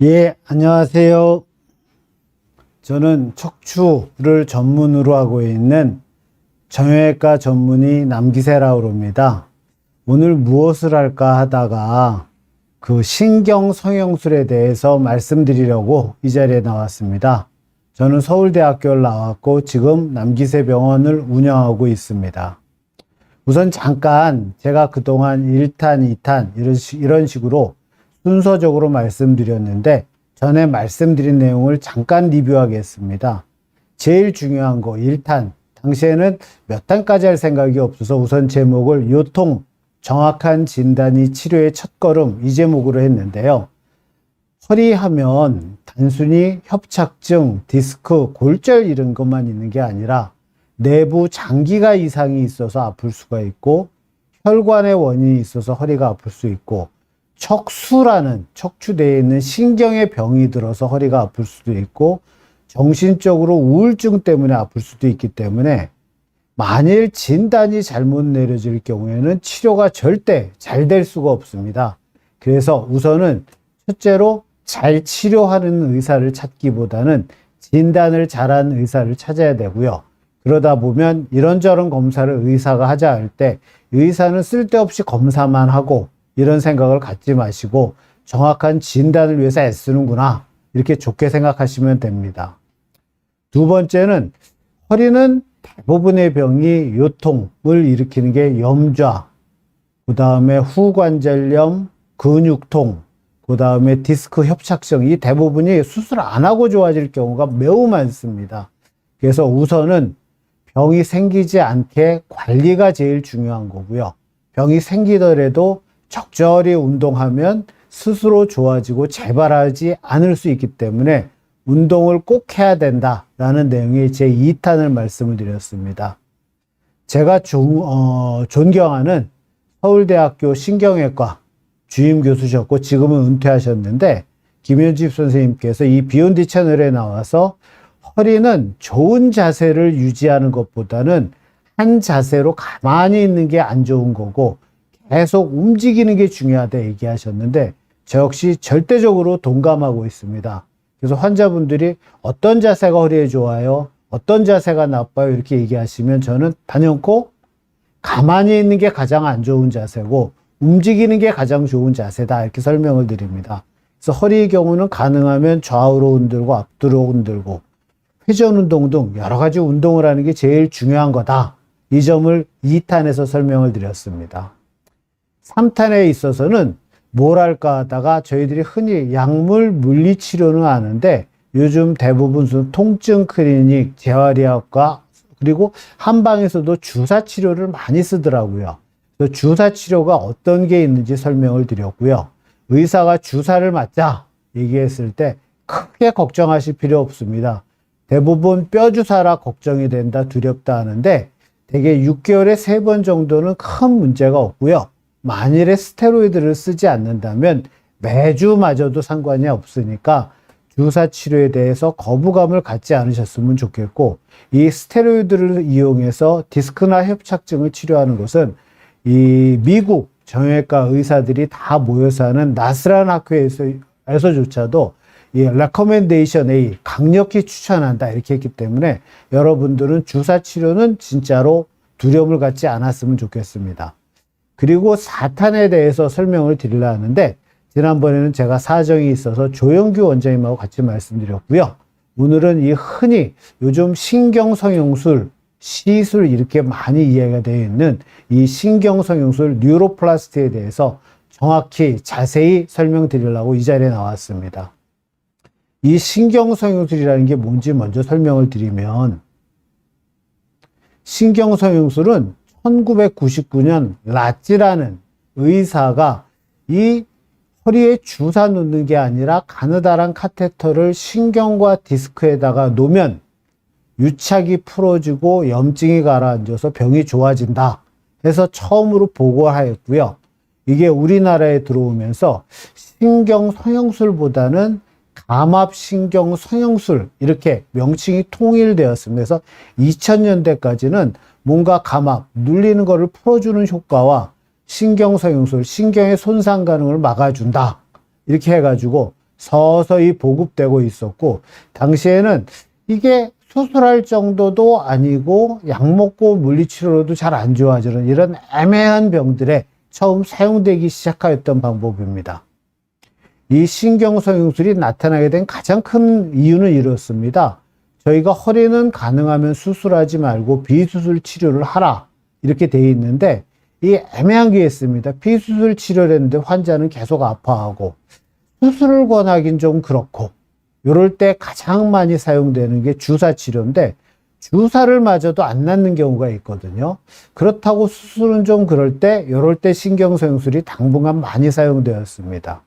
예, 안녕하세요. 저는 척추를 전문으로 하고 있는 정형외과 전문의 남기세라고 합니다. 오늘 무엇을 할까 하다가 그 신경성형술에 대해서 말씀드리려고 이 자리에 나왔습니다. 저는 서울대학교를 나왔고 지금 남기세 병원을 운영하고 있습니다. 우선 잠깐 제가 그동안 1탄, 2탄 이런 식으로 순서적으로 말씀드렸는데 전에 말씀드린 내용을 잠깐 리뷰하겠습니다. 제일 중요한 거 1탄, 당시에는 몇 탄까지 할 생각이 없어서 우선 제목을 요통, 정확한 진단이 치료의 첫걸음 이 제목으로 했는데요. 허리 하면 단순히 협착증, 디스크, 골절 이런 것만 있는 게 아니라 내부 장기가 이상이 있어서 아플 수가 있고 혈관의 원인이 있어서 허리가 아플 수 있고 척수라는 척추대에 있는 신경의 병이 들어서 허리가 아플 수도 있고 정신적으로 우울증 때문에 아플 수도 있기 때문에 만일 진단이 잘못 내려질 경우에는 치료가 절대 잘 될 수가 없습니다. 그래서 우선은 첫째로 잘 치료하는 의사를 찾기보다는 진단을 잘한 의사를 찾아야 되고요. 그러다 보면 이런저런 검사를 의사가 하자 할 때 의사는 쓸데없이 검사만 하고 이런 생각을 갖지 마시고 정확한 진단을 위해서 애쓰는구나 이렇게 좋게 생각하시면 됩니다. 두 번째는 허리는 대부분의 병이 요통을 일으키는 게 염좌, 그 다음에 후관절염, 근육통, 그 다음에 디스크 협착증 이 대부분이 수술 안 하고 좋아질 경우가 매우 많습니다. 그래서 우선은 병이 생기지 않게 관리가 제일 중요한 거고요. 병이 생기더라도 적절히 운동하면 스스로 좋아지고 재발하지 않을 수 있기 때문에 운동을 꼭 해야 된다라는 내용의 제 2탄을 말씀을 드렸습니다. 제가 존경하는 서울대학교 신경외과 주임 교수셨고 지금은 은퇴하셨는데 김현집 선생님께서 이 비욘디 채널에 나와서 허리는 좋은 자세를 유지하는 것보다는 한 자세로 가만히 있는 게 안 좋은 거고 계속 움직이는 게 중요하다 얘기하셨는데 저 역시 절대적으로 동감하고 있습니다. 그래서 환자분들이 어떤 자세가 허리에 좋아요? 어떤 자세가 나빠요? 이렇게 얘기하시면 저는 단연코 가만히 있는 게 가장 안 좋은 자세고 움직이는 게 가장 좋은 자세다 이렇게 설명을 드립니다. 그래서 허리의 경우는 가능하면 좌우로 흔들고 앞뒤로 흔들고 회전 운동 등 여러 가지 운동을 하는 게 제일 중요한 거다. 이 점을 2탄에서 설명을 드렸습니다. 3탄에 있어서는 뭘 할까 하다가 저희들이 흔히 약물 물리치료는 아는데 요즘 대부분 통증 클리닉, 재활의학과 그리고 한방에서도 주사치료를 많이 쓰더라고요. 주사치료가 어떤 게 있는지 설명을 드렸고요. 의사가 주사를 맞자 얘기했을 때 크게 걱정하실 필요 없습니다. 대부분 뼈주사라 걱정이 된다, 두렵다 하는데 대개 6개월에 3번 정도는 큰 문제가 없고요. 만일에 스테로이드를 쓰지 않는다면 매주 맞아도 상관이 없으니까 주사 치료에 대해서 거부감을 갖지 않으셨으면 좋겠고 이 스테로이드를 이용해서 디스크나 협착증을 치료하는 것은 이 미국 정형외과 의사들이 다 모여서 하는 나스란 학회에서조차도 이 레커멘데이션 A 강력히 추천한다 이렇게 했기 때문에 여러분들은 주사 치료는 진짜로 두려움을 갖지 않았으면 좋겠습니다. 그리고 4탄에 대해서 설명을 드리려 하는데 지난번에는 제가 사정이 있어서 조영규 원장님하고 같이 말씀드렸고요. 오늘은 이 흔히 요즘 신경성형술, 시술 이렇게 많이 이해가 되어 있는 이 신경성형술 뉴로플라스티에 대해서 정확히 자세히 설명드리려고 이 자리에 나왔습니다. 이 신경성형술이라는 게 뭔지 먼저 설명을 드리면 신경성형술은 1999년 라찌라는 의사가 이 허리에 주사 놓는 게 아니라 가느다란 카테터를 신경과 디스크에다가 놓으면 유착이 풀어지고 염증이 가라앉아서 병이 좋아진다 해서 처음으로 보고하였고요. 이게 우리나라에 들어오면서 신경성형술보다는 감압신경성형술 이렇게 명칭이 통일되었습니다. 그래서 2000년대까지는 뭔가 감압, 눌리는 거를 풀어주는 효과와 신경성형술, 신경의 손상 가능을 막아준다. 이렇게 해가지고 서서히 보급되고 있었고, 당시에는 이게 수술할 정도도 아니고 약 먹고 물리치료로도 잘 안 좋아지는 이런 애매한 병들에 처음 사용되기 시작하였던 방법입니다. 이 신경성형술이 나타나게 된 가장 큰 이유는 이렇습니다. 저희가 허리는 가능하면 수술하지 말고 비수술 치료를 하라 이렇게 되어 있는데, 이 애매한 게 있습니다. 비수술 치료를 했는데 환자는 계속 아파하고, 수술을 권하긴 좀 그렇고, 이럴 때 가장 많이 사용되는 게 주사 치료인데, 주사를 맞아도 안 낫는 경우가 있거든요. 그렇다고 수술은 좀 그럴 때, 이럴 때 신경성형술이 당분간 많이 사용되었습니다.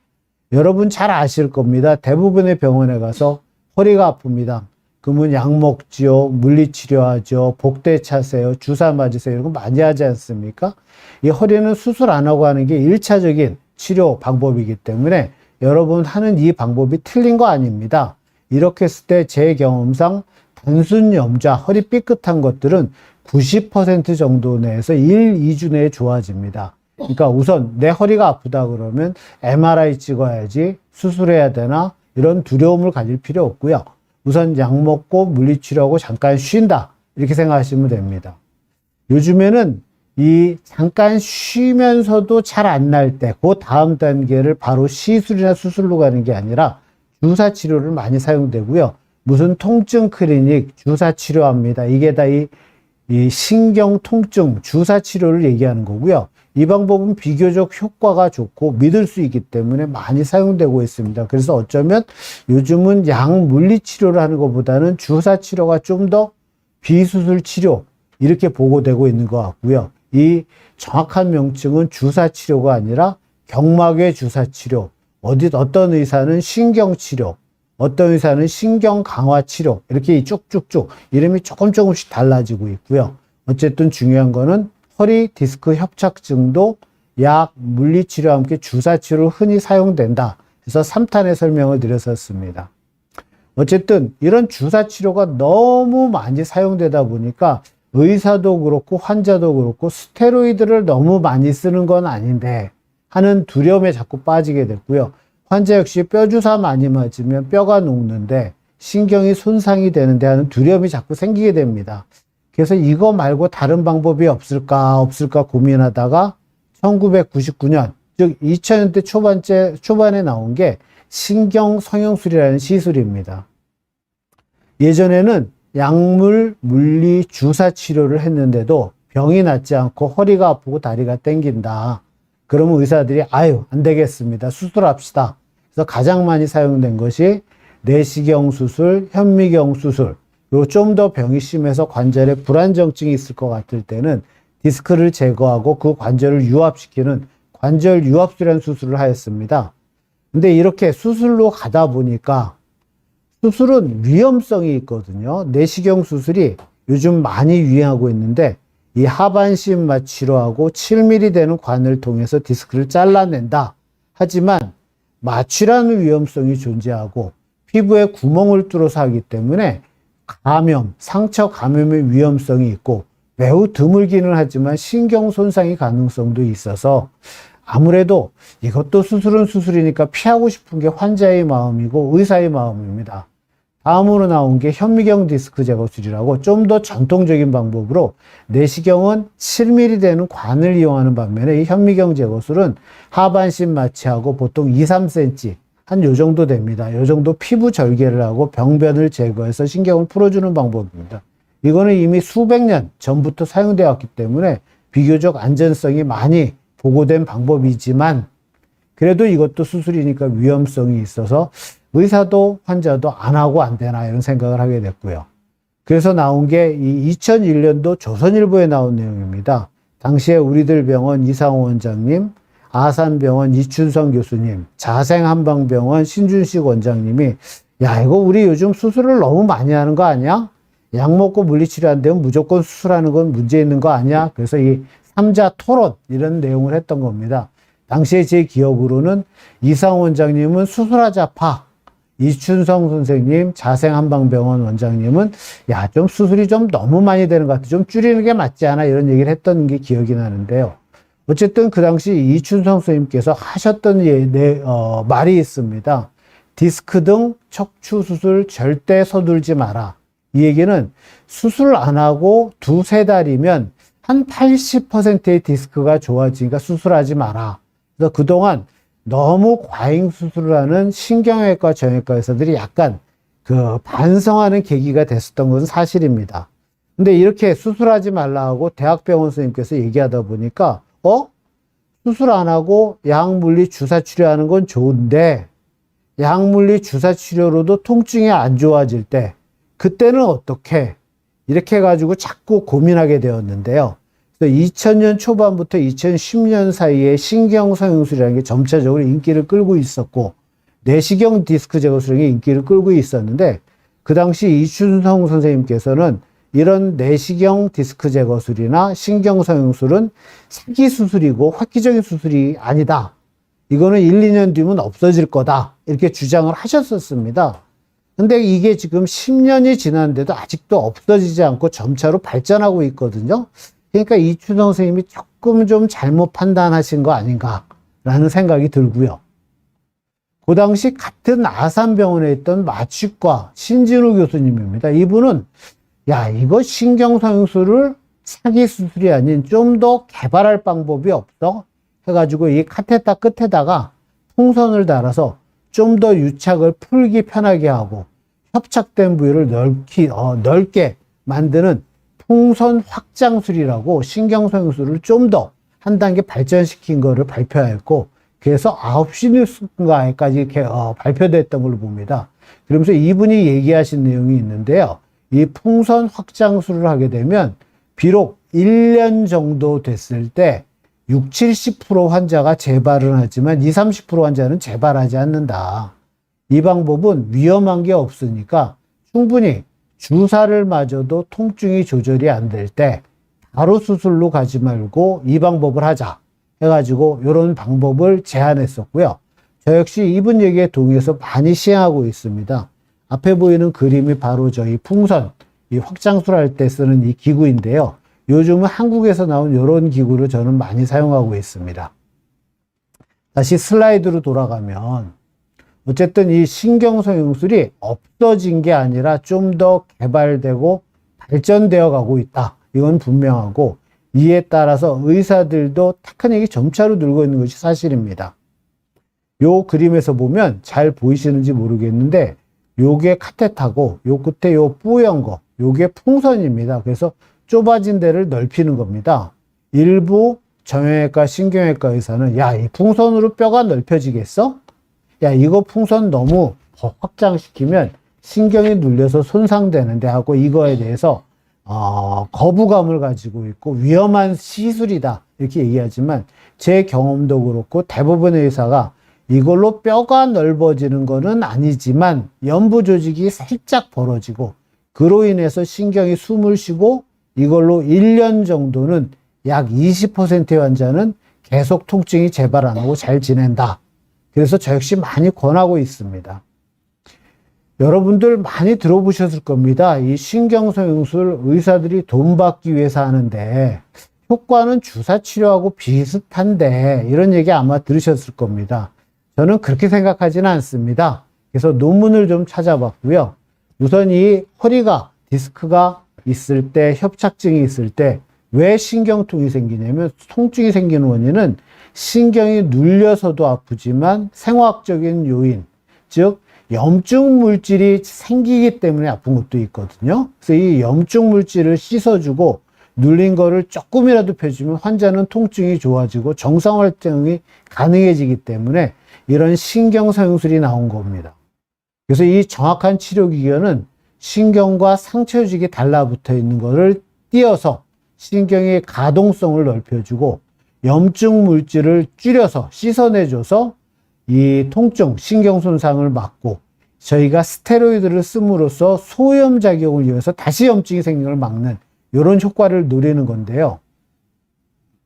여러분 잘 아실 겁니다. 대부분의 병원에 가서 허리가 아픕니다. 그러면 약 먹지요, 물리치료하죠, 복대 차세요, 주사 맞으세요, 이런 거 많이 하지 않습니까? 이 허리는 수술 안 하고 하는 게 1차적인 치료 방법이기 때문에 여러분 하는 이 방법이 틀린 거 아닙니다. 이렇게 했을 때 제 경험상 단순 염좌, 허리 삐끗한 것들은 90% 정도 내에서 1, 2주 내에 좋아집니다. 그러니까 우선 내 허리가 아프다 그러면 MRI 찍어야지, 수술해야 되나, 이런 두려움을 가질 필요 없고요. 우선 약 먹고 물리치료하고 잠깐 쉰다, 이렇게 생각하시면 됩니다. 요즘에는 이 잠깐 쉬면서도 잘 안 날 때, 그 다음 단계를 바로 시술이나 수술로 가는 게 아니라 주사 치료를 많이 사용되고요. 무슨 통증 클리닉 주사 치료합니다. 이게 다 이 신경 통증 주사 치료를 얘기하는 거고요. 이 방법은 비교적 효과가 좋고 믿을 수 있기 때문에 많이 사용되고 있습니다. 그래서 어쩌면 요즘은 약 물리 치료를 하는 것보다는 주사 치료가 좀 더 비수술 치료, 이렇게 보고되고 있는 것 같고요. 이 정확한 명칭은 주사 치료가 아니라 경막외 주사 치료, 어떤 의사는 신경 치료, 어떤 의사는 신경 강화 치료, 이렇게 쭉쭉쭉 이름이 조금씩 달라지고 있고요. 어쨌든 중요한 거는 허리 디스크 협착증도 약 물리치료와 함께 주사 치료로 흔히 사용된다. 그래서 3탄의 설명을 드렸었습니다. 어쨌든 이런 주사 치료가 너무 많이 사용되다 보니까 의사도 그렇고 환자도 그렇고 스테로이드를 너무 많이 쓰는 건 아닌데 하는 두려움에 자꾸 빠지게 됐고요. 환자 역시 뼈 주사 많이 맞으면 뼈가 녹는데 신경이 손상이 되는데 하는 두려움이 자꾸 생기게 됩니다. 그래서 이거 말고 다른 방법이 없을까 고민하다가 1999년, 즉 2000년대 초반에 나온 게 신경성형술이라는 시술입니다. 예전에는 약물, 물리, 주사 치료를 했는데도 병이 낫지 않고 허리가 아프고 다리가 땡긴다. 그러면 의사들이 아유, 안 되겠습니다, 수술합시다. 그래서 가장 많이 사용된 것이 내시경 수술, 현미경 수술, 그리고 좀 더 병이 심해서 관절에 불안정증이 있을 것 같을 때는 디스크를 제거하고 그 관절을 유압시키는 관절 유압술이라는 수술을 하였습니다. 근데 이렇게 수술로 가다 보니까 수술은 위험성이 있거든요. 내시경 수술이 요즘 많이 유행하고 있는데 이 하반신 마취로 7mm 되는 관을 통해서 디스크를 잘라낸다. 하지만 마취라는 위험성이 존재하고 피부에 구멍을 뚫어서 하기 때문에 감염, 상처 감염의 위험성이 있고 매우 드물기는 하지만 신경 손상의 가능성도 있어서 아무래도 이것도 수술은 수술이니까 피하고 싶은 게 환자의 마음이고 의사의 마음입니다. 다음으로 나온 게 현미경 디스크 제거술이라고 좀 더 전통적인 방법으로 내시경은 7mm 되는 관을 이용하는 반면에 이 현미경 제거술은 하반신 마취하고 보통 2, 3cm 한 요 정도 됩니다. 요 정도 피부 절개를 하고 병변을 제거해서 신경을 풀어주는 방법입니다. 이거는 이미 수백 년 전부터 사용되어 왔기 때문에 비교적 안전성이 많이 보고된 방법이지만 그래도 이것도 수술이니까 위험성이 있어서 의사도 환자도 안 하고 안 되나 이런 생각을 하게 됐고요. 그래서 나온 게 이 2001년도 조선일보에 나온 내용입니다. 당시에 우리들 병원 이상호 원장님, 아산병원 이춘성 교수님, 자생한방병원 신준식 원장님이 야, 이거 우리 요즘 수술을 너무 많이 하는 거 아니야? 약 먹고 물리치료 안 되면 무조건 수술하는 건 문제 있는 거 아니야? 그래서 이 3자 토론 이런 내용을 했던 겁니다. 당시에 제 기억으로는 이상호 원장님은 수술하자 파, 이춘성 선생님, 자생한방병원 원장님은 야, 좀 수술이 좀 너무 많이 되는 것 같아. 좀 줄이는 게 맞지 않아? 이런 얘기를 했던 게 기억이 나는데요. 어쨌든 그 당시 이춘성 선생님께서 하셨던 말이 있습니다. 디스크 등 척추 수술 절대 서둘지 마라. 이 얘기는 수술 안 하고 두세 달이면 한 80%의 디스크가 좋아지니까 수술하지 마라. 그래서 그동안 너무 과잉 수술을 하는 신경외과, 정형외과 의사들이 약간 반성하는 계기가 됐었던 것은 사실입니다. 근데 이렇게 수술하지 말라고 대학병원 선생님께서 얘기하다 보니까, 수술 안 하고 약물리 주사 치료하는 건 좋은데, 약물리 주사 치료로도 통증이 안 좋아질 때, 그때는 어떻게? 이렇게 해가지고 자꾸 고민하게 되었는데요. 그래서 2000년 초반부터 2010년 사이에 신경성형술이라는 게 점차적으로 인기를 끌고 있었고, 내시경 디스크 제거술이 인기를 끌고 있었는데, 그 당시 이춘성 선생님께서는 이런 내시경 디스크 제거술이나 신경성형술은 사기 수술이고 획기적인 수술이 아니다. 이거는 1, 2년 뒤면 없어질 거다. 이렇게 주장을 하셨었습니다. 근데 이게 지금 10년이 지났는데도 아직도 없어지지 않고 점차로 발전하고 있거든요. 그러니까 이춘성 선생님이 조금 좀 잘못 판단하신 거 아닌가라는 생각이 들고요. 그 당시 같은 아산병원에 있던 마취과 신진우 교수님입니다. 이분은 이거 신경성형술을 사기 수술이 아닌 좀 더 개발할 방법이 없어? 해가지고 이 카테터 끝에다가 풍선을 달아서 좀 더 유착을 풀기 편하게 하고 협착된 부위를 넓게 만드는 풍선 확장술이라고 신경성형술을 좀 더 한 단계 발전시킨 거를 발표했고, 그래서 9시 뉴스인가까지 이렇게 발표됐던 걸로 봅니다. 그러면서 이분이 얘기하신 내용이 있는데요. 이 풍선 확장술을 하게 되면 비록 1년 정도 됐을 때 60, 70% 환자가 재발은 하지만 20, 30% 환자는 재발하지 않는다. 이 방법은 위험한 게 없으니까 충분히 주사를 맞아도 통증이 조절이 안 될 때 바로 수술로 가지 말고 이 방법을 하자 해가지고 이런 방법을 제안했었고요. 저 역시 이분 얘기에 동의해서 많이 시행하고 있습니다. 앞에 보이는 그림이 바로 저희 풍선, 이 확장술 할 때 쓰는 이 기구인데요. 요즘은 한국에서 나온 이런 기구를 저는 많이 사용하고 있습니다. 다시 슬라이드로 돌아가면 어쨌든 이 신경성형술이 없어진 게 아니라 좀 더 개발되고 발전되어 가고 있다. 이건 분명하고, 이에 따라서 의사들도 테크닉이 점차로 늘고 있는 것이 사실입니다. 요 그림에서 보면 잘 보이시는지 모르겠는데 요게 카테터고 요 끝에 요 뿌연 거 요게 풍선입니다. 그래서 좁아진 데를 넓히는 겁니다. 일부 정형외과, 신경외과 의사는 이 풍선으로 뼈가 넓혀지겠어? 이거 풍선 너무 확장시키면 신경이 눌려서 손상되는데 하고 이거에 대해서 거부감을 가지고 있고 위험한 시술이다 이렇게 얘기하지만, 제 경험도 그렇고 대부분의 의사가 이걸로 뼈가 넓어지는 거는 아니지만 연부 조직이 살짝 벌어지고 그로 인해서 신경이 숨을 쉬고 이걸로 1년 정도는 약 20%의 환자는 계속 통증이 재발 안 하고 잘 지낸다. 그래서 저 역시 많이 권하고 있습니다. 여러분들 많이 들어보셨을 겁니다. 이 신경성형술 의사들이 돈 받기 위해서 하는데 효과는 주사 치료하고 비슷한데, 이런 얘기 아마 들으셨을 겁니다. 저는 그렇게 생각하지는 않습니다. 그래서 논문을 좀 찾아봤고요. 우선 이 허리가 디스크가 있을 때, 협착증이 있을 때 왜 신경통이 생기냐면, 통증이 생기는 원인은 신경이 눌려서도 아프지만 생화학적인 요인, 즉 염증 물질이 생기기 때문에 아픈 것도 있거든요. 그래서 이 염증 물질을 씻어주고 눌린 거를 조금이라도 펴주면 환자는 통증이 좋아지고 정상 활동이 가능해지기 때문에 이런 신경성형술이 나온 겁니다. 그래서 이 정확한 치료 기전은 신경과 상처 조직이 달라붙어 있는 것을 띄어서 신경의 가동성을 넓혀주고 염증 물질을 줄여서 씻어내줘서 이 통증, 신경 손상을 막고, 저희가 스테로이드를 씀으로써 소염 작용을 이용해서 다시 염증이 생기는 걸 막는 이런 효과를 노리는 건데요.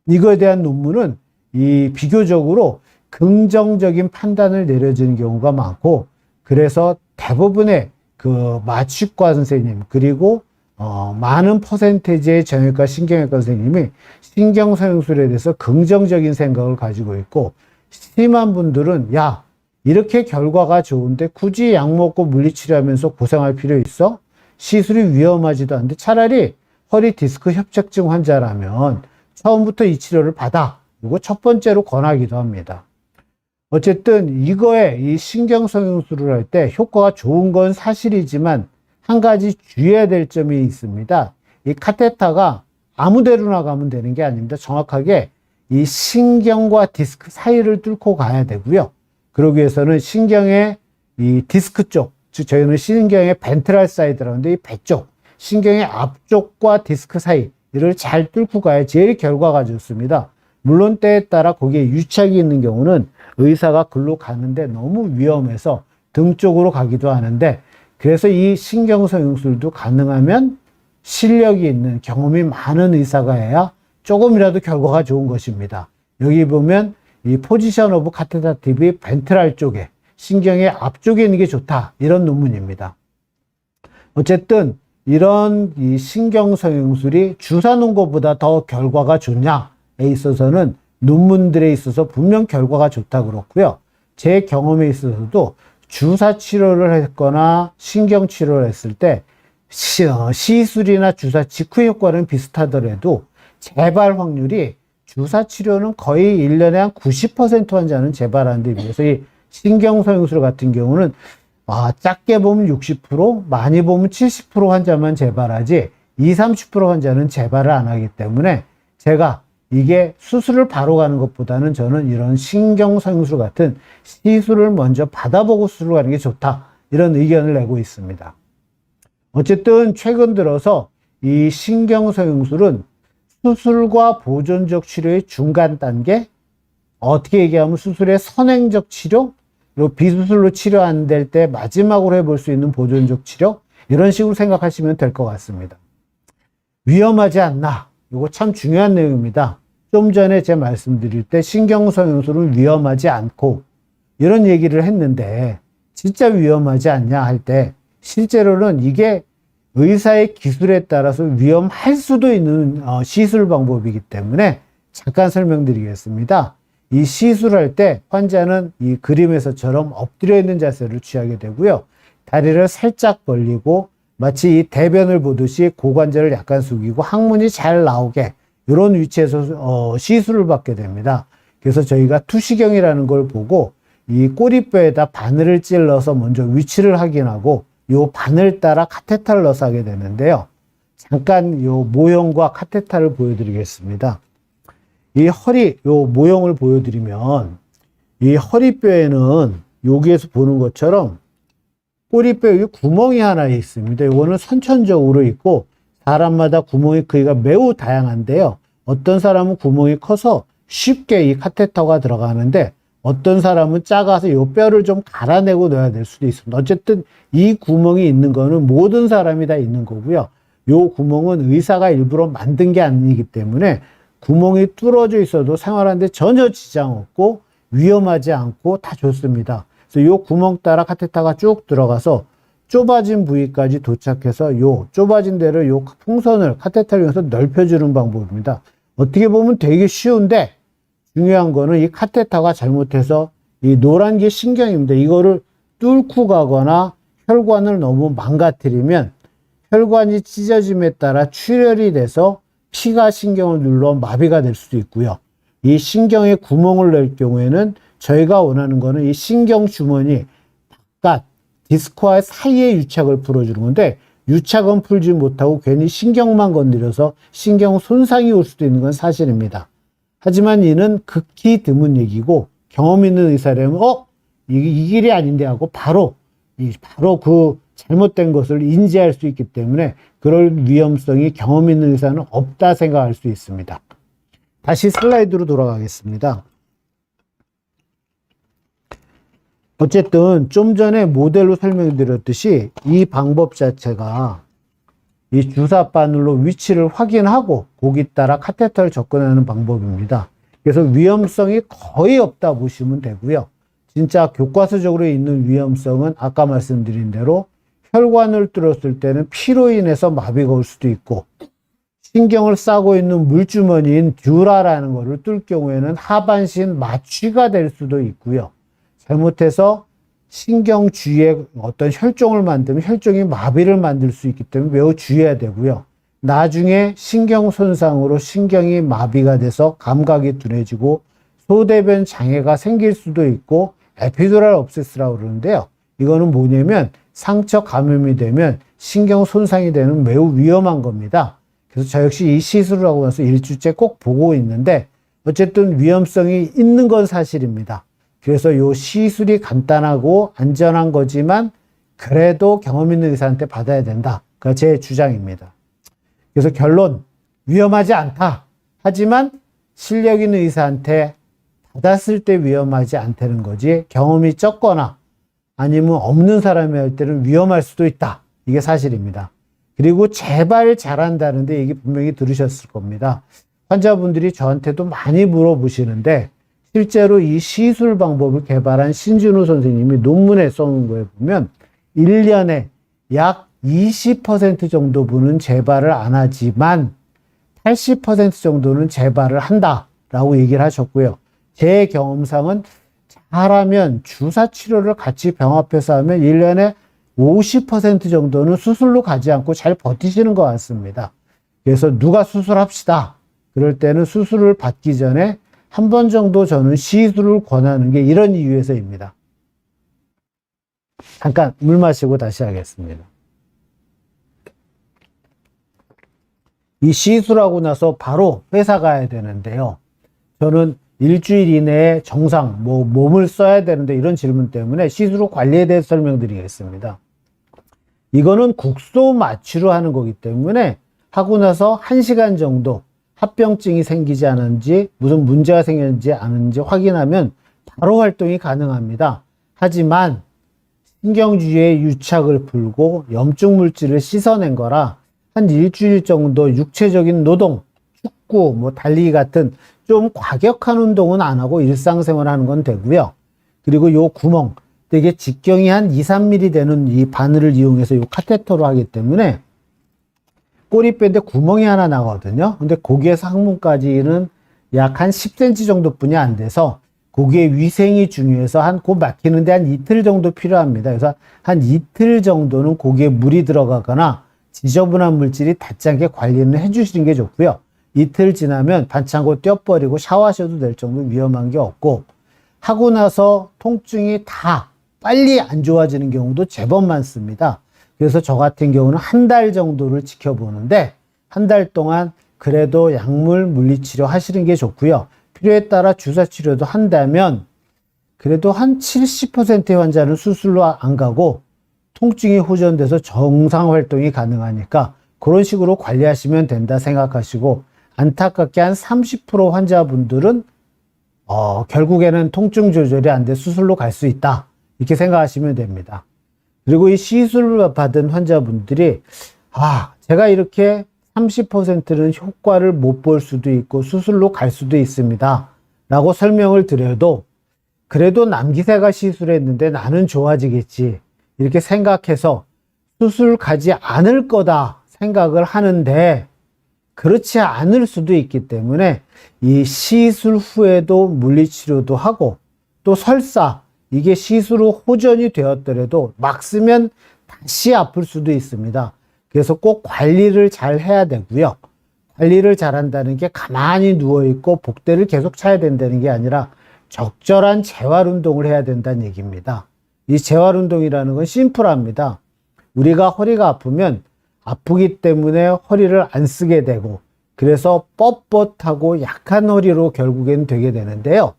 이거에 대한 논문은 이 비교적으로 긍정적인 판단을 내려지는 경우가 많고, 그래서 대부분의 그 마취과 선생님 그리고 많은 퍼센테이지의 정형외과, 신경외과 선생님이 신경성형술에 대해서 긍정적인 생각을 가지고 있고, 심한 분들은 이렇게 결과가 좋은데 굳이 약 먹고 물리치료하면서 고생할 필요 있어? 시술이 위험하지도 않은데 차라리 허리 디스크 협착증 환자라면 처음부터 이 치료를 받아. 이거 첫 번째로 권하기도 합니다. 어쨌든 이거에 이 신경성형술을 할 때 효과가 좋은 건 사실이지만 한 가지 주의해야 될 점이 있습니다. 이 카테터가 아무 데로나 가면 되는 게 아닙니다. 정확하게 이 신경과 디스크 사이를 뚫고 가야 되고요. 그러기 위해서는 신경의 이 디스크 쪽, 즉 저희는 신경의 벤트럴 사이드라고 하는데 이 배 쪽, 신경의 앞쪽과 디스크 사이를 잘 뚫고 가야 제일 결과가 좋습니다. 물론 때에 따라 거기에 유착이 있는 경우는 의사가 글로 가는데 너무 위험해서 등 쪽으로 가기도 하는데, 그래서 이 신경성형술도 가능하면 실력이 있는 경험이 많은 의사가 해야 조금이라도 결과가 좋은 것입니다. 여기 보면 이 포지션 오브 카테터티브 벤트럴 쪽에 신경의 앞쪽에 있는 게 좋다, 이런 논문입니다. 어쨌든 이런 이 신경성형술이 주사 놓은 것보다 더 결과가 좋냐에 있어서는 논문들에 있어서 분명 결과가 좋다 그렇고요. 제 경험에 있어서도 주사 치료를 했거나 신경 치료를 했을 때 시술이나 주사 직후 효과는 비슷하더라도 재발 확률이 주사 치료는 거의 1년에 한 90% 환자는 재발하는 데 비해서 이 신경성형술 같은 경우는 작게 보면 60%, 많이 보면 70% 환자만 재발하지 20-30% 환자는 재발을 안 하기 때문에 제가 이게 수술을 바로 가는 것보다는 저는 이런 신경성형술 같은 시술을 먼저 받아보고 수술을 가는 게 좋다, 이런 의견을 내고 있습니다. 어쨌든 최근 들어서 이 신경성형술은 수술과 보존적 치료의 중간 단계, 어떻게 얘기하면 수술의 선행적 치료, 그리고 비수술로 치료 안 될 때 마지막으로 해볼 수 있는 보존적 치료, 이런 식으로 생각하시면 될 것 같습니다. 위험하지 않나? 이거 참 중요한 내용입니다. 좀 전에 제가 말씀드릴 때 신경성형술은 위험하지 않고 이런 얘기를 했는데 진짜 위험하지 않냐 할 때 실제로는 이게 의사의 기술에 따라서 위험할 수도 있는 시술 방법이기 때문에 잠깐 설명드리겠습니다. 이 시술할 때 환자는 이 그림에서처럼 엎드려 있는 자세를 취하게 되고요. 다리를 살짝 벌리고 마치 이 대변을 보듯이 고관절을 약간 숙이고 항문이 잘 나오게 이런 위치에서 시술을 받게 됩니다. 그래서 저희가 투시경이라는 걸 보고 이 꼬리뼈에다 바늘을 찔러서 먼저 위치를 확인하고 요 바늘 따라 카테터를 넣어서 하게 되는데요. 잠깐 요 모형과 카테터를 보여드리겠습니다. 이 허리 요 모형을 보여드리면 이 허리뼈에는 여기에서 보는 것처럼 꼬리뼈 여기 구멍이 하나 있습니다. 이거는 선천적으로 있고 사람마다 구멍의 크기가 매우 다양한데요. 어떤 사람은 구멍이 커서 쉽게 이 카테터가 들어가는데 어떤 사람은 작아서 이 뼈를 좀 갈아내고 넣어야 될 수도 있습니다. 어쨌든 이 구멍이 있는 거는 모든 사람이 다 있는 거고요. 이 구멍은 의사가 일부러 만든 게 아니기 때문에 구멍이 뚫어져 있어도 생활하는데 전혀 지장 없고 위험하지 않고 다 좋습니다. 그래서 이 구멍 따라 카테터가 쭉 들어가서 좁아진 부위까지 도착해서 이 좁아진 데를 이 풍선을 카테터를 이용해서 넓혀주는 방법입니다. 어떻게 보면 되게 쉬운데 중요한 거는 이 카테터가 잘못해서 이 노란 게 신경입니다. 이거를 뚫고 가거나 혈관을 너무 망가뜨리면 혈관이 찢어짐에 따라 출혈이 돼서 피가 신경을 눌러 마비가 될 수도 있고요. 이 신경에 구멍을 낼 경우에는 저희가 원하는 거는 이 신경 주머니 바깥 디스크와 사이의 유착을 풀어주는 건데 유착은 풀지 못하고 괜히 신경만 건드려서 신경 손상이 올 수도 있는 건 사실입니다. 하지만 이는 극히 드문 얘기고 경험 있는 의사라면 이 길이 아닌데 하고 바로 그 잘못된 것을 인지할 수 있기 때문에 그럴 위험성이 경험 있는 의사는 없다 생각할 수 있습니다. 다시 슬라이드로 돌아가겠습니다. 어쨌든 좀 전에 모델로 설명드렸듯이 이 방법 자체가 이 주사 바늘로 위치를 확인하고 거기 따라 카테터를 접근하는 방법입니다. 그래서 위험성이 거의 없다 보시면 되고요. 진짜 교과서적으로 있는 위험성은 아까 말씀드린 대로 혈관을 뚫었을 때는 피로 인해서 마비가 올 수도 있고 신경을 싸고 있는 물주머니인 듀라라는 것을 뚫을 경우에는 하반신 마취가 될 수도 있고요. 잘못해서 신경 주위에 어떤 혈종을 만들면 혈종이 마비를 만들 수 있기 때문에 매우 주의해야 되고요. 나중에 신경 손상으로 신경이 마비가 돼서 감각이 둔해지고 소대변 장애가 생길 수도 있고 에피두랄 업세스라고 그러는데요. 이거는 뭐냐면 상처 감염이 되면 신경 손상이 되는 매우 위험한 겁니다. 그래서 저 역시 이 시술을 하고 나서 일주일째 꼭 보고 있는데 어쨌든 위험성이 있는 건 사실입니다. 그래서 이 시술이 간단하고 안전한 거지만 그래도 경험 있는 의사한테 받아야 된다. 그게 제 주장입니다. 그래서 결론, 위험하지 않다. 하지만 실력 있는 의사한테 받았을 때 위험하지 않다는 거지 경험이 적거나 아니면 없는 사람이 할 때는 위험할 수도 있다. 이게 사실입니다. 그리고 재발 잘한다는데 이게 분명히 들으셨을 겁니다. 환자분들이 저한테도 많이 물어보시는데 실제로 이 시술 방법을 개발한 신진우 선생님이 논문에 써놓은 거에 보면 1년에 약 20% 정도 분은 재발을 안 하지만 80% 정도는 재발을 한다라고 얘기를 하셨고요. 제 경험상은 잘하면 주사 치료를 같이 병합해서 하면 1년에 50% 정도는 수술로 가지 않고 잘 버티시는 것 같습니다. 그래서 누가 수술합시다. 그럴 때는 수술을 받기 전에 한 번 정도 저는 시술을 권하는 게 이런 이유에서입니다. 잠깐 물 마시고 다시 하겠습니다. 이 시술하고 나서 바로 회사 가야 되는데요. 저는 일주일 이내에 정상, 몸을 써야 되는데 이런 질문 때문에 시술 후 관리에 대해서 설명드리겠습니다. 이거는 국소 마취로 하는 거기 때문에 하고 나서 1시간 정도 합병증이 생기지 않은지 무슨 문제가 생겼는지 아는지 확인하면 바로 활동이 가능합니다. 하지만 신경주위에 유착을 풀고 염증 물질을 씻어낸 거라 한 일주일 정도 육체적인 노동, 축구, 달리기 같은 좀 과격한 운동은 안 하고 일상생활 하는 건 되고요. 그리고 요 구멍, 되게 직경이 한 2, 3mm 되는 이 바늘을 이용해서 요 카테터로 하기 때문에 꼬리뼈인데 구멍이 하나 나거든요. 근데 거기에서 항문까지는 약 한 10cm 정도뿐이 안 돼서 거기에 위생이 중요해서 곧 막히는데 한 이틀 정도 필요합니다. 그래서 한 이틀 정도는 거기에 물이 들어가거나 지저분한 물질이 닿지 않게 관리는 해주시는 게 좋고요. 이틀 지나면 반창고 떼어버리고 샤워하셔도 될 정도 위험한 게 없고 하고 나서 통증이 다 빨리 안 좋아지는 경우도 제법 많습니다. 그래서 저 같은 경우는 한 달 정도를 지켜보는데 한 달 동안 그래도 약물 물리치료 하시는 게 좋고요. 필요에 따라 주사치료도 한다면 그래도 한 70%의 환자는 수술로 안 가고 통증이 호전돼서 정상 활동이 가능하니까 그런 식으로 관리하시면 된다 생각하시고 안타깝게 한 30% 환자분들은 결국에는 통증 조절이 안 돼 수술로 갈 수 있다. 이렇게 생각하시면 됩니다. 그리고 이 시술을 받은 환자분들이 제가 이렇게 30%는 효과를 못 볼 수도 있고 수술로 갈 수도 있습니다. 라고 설명을 드려도 그래도 남기세가 시술했는데 나는 좋아지겠지. 이렇게 생각해서 수술 가지 않을 거다 생각을 하는데 그렇지 않을 수도 있기 때문에 이 시술 후에도 물리치료도 하고 또 설사 이게 시술 후 호전이 되었더라도 막 쓰면 다시 아플 수도 있습니다. 그래서 꼭 관리를 잘 해야 되고요. 관리를 잘 한다는 게 가만히 누워있고 복대를 계속 차야 된다는 게 아니라 적절한 재활 운동을 해야 된다는 얘기입니다. 이 재활 운동이라는 건 심플합니다. 우리가 허리가 아프면 아프기 때문에 허리를 안 쓰게 되고 그래서 뻣뻣하고 약한 허리로 결국엔 되게 되는데요.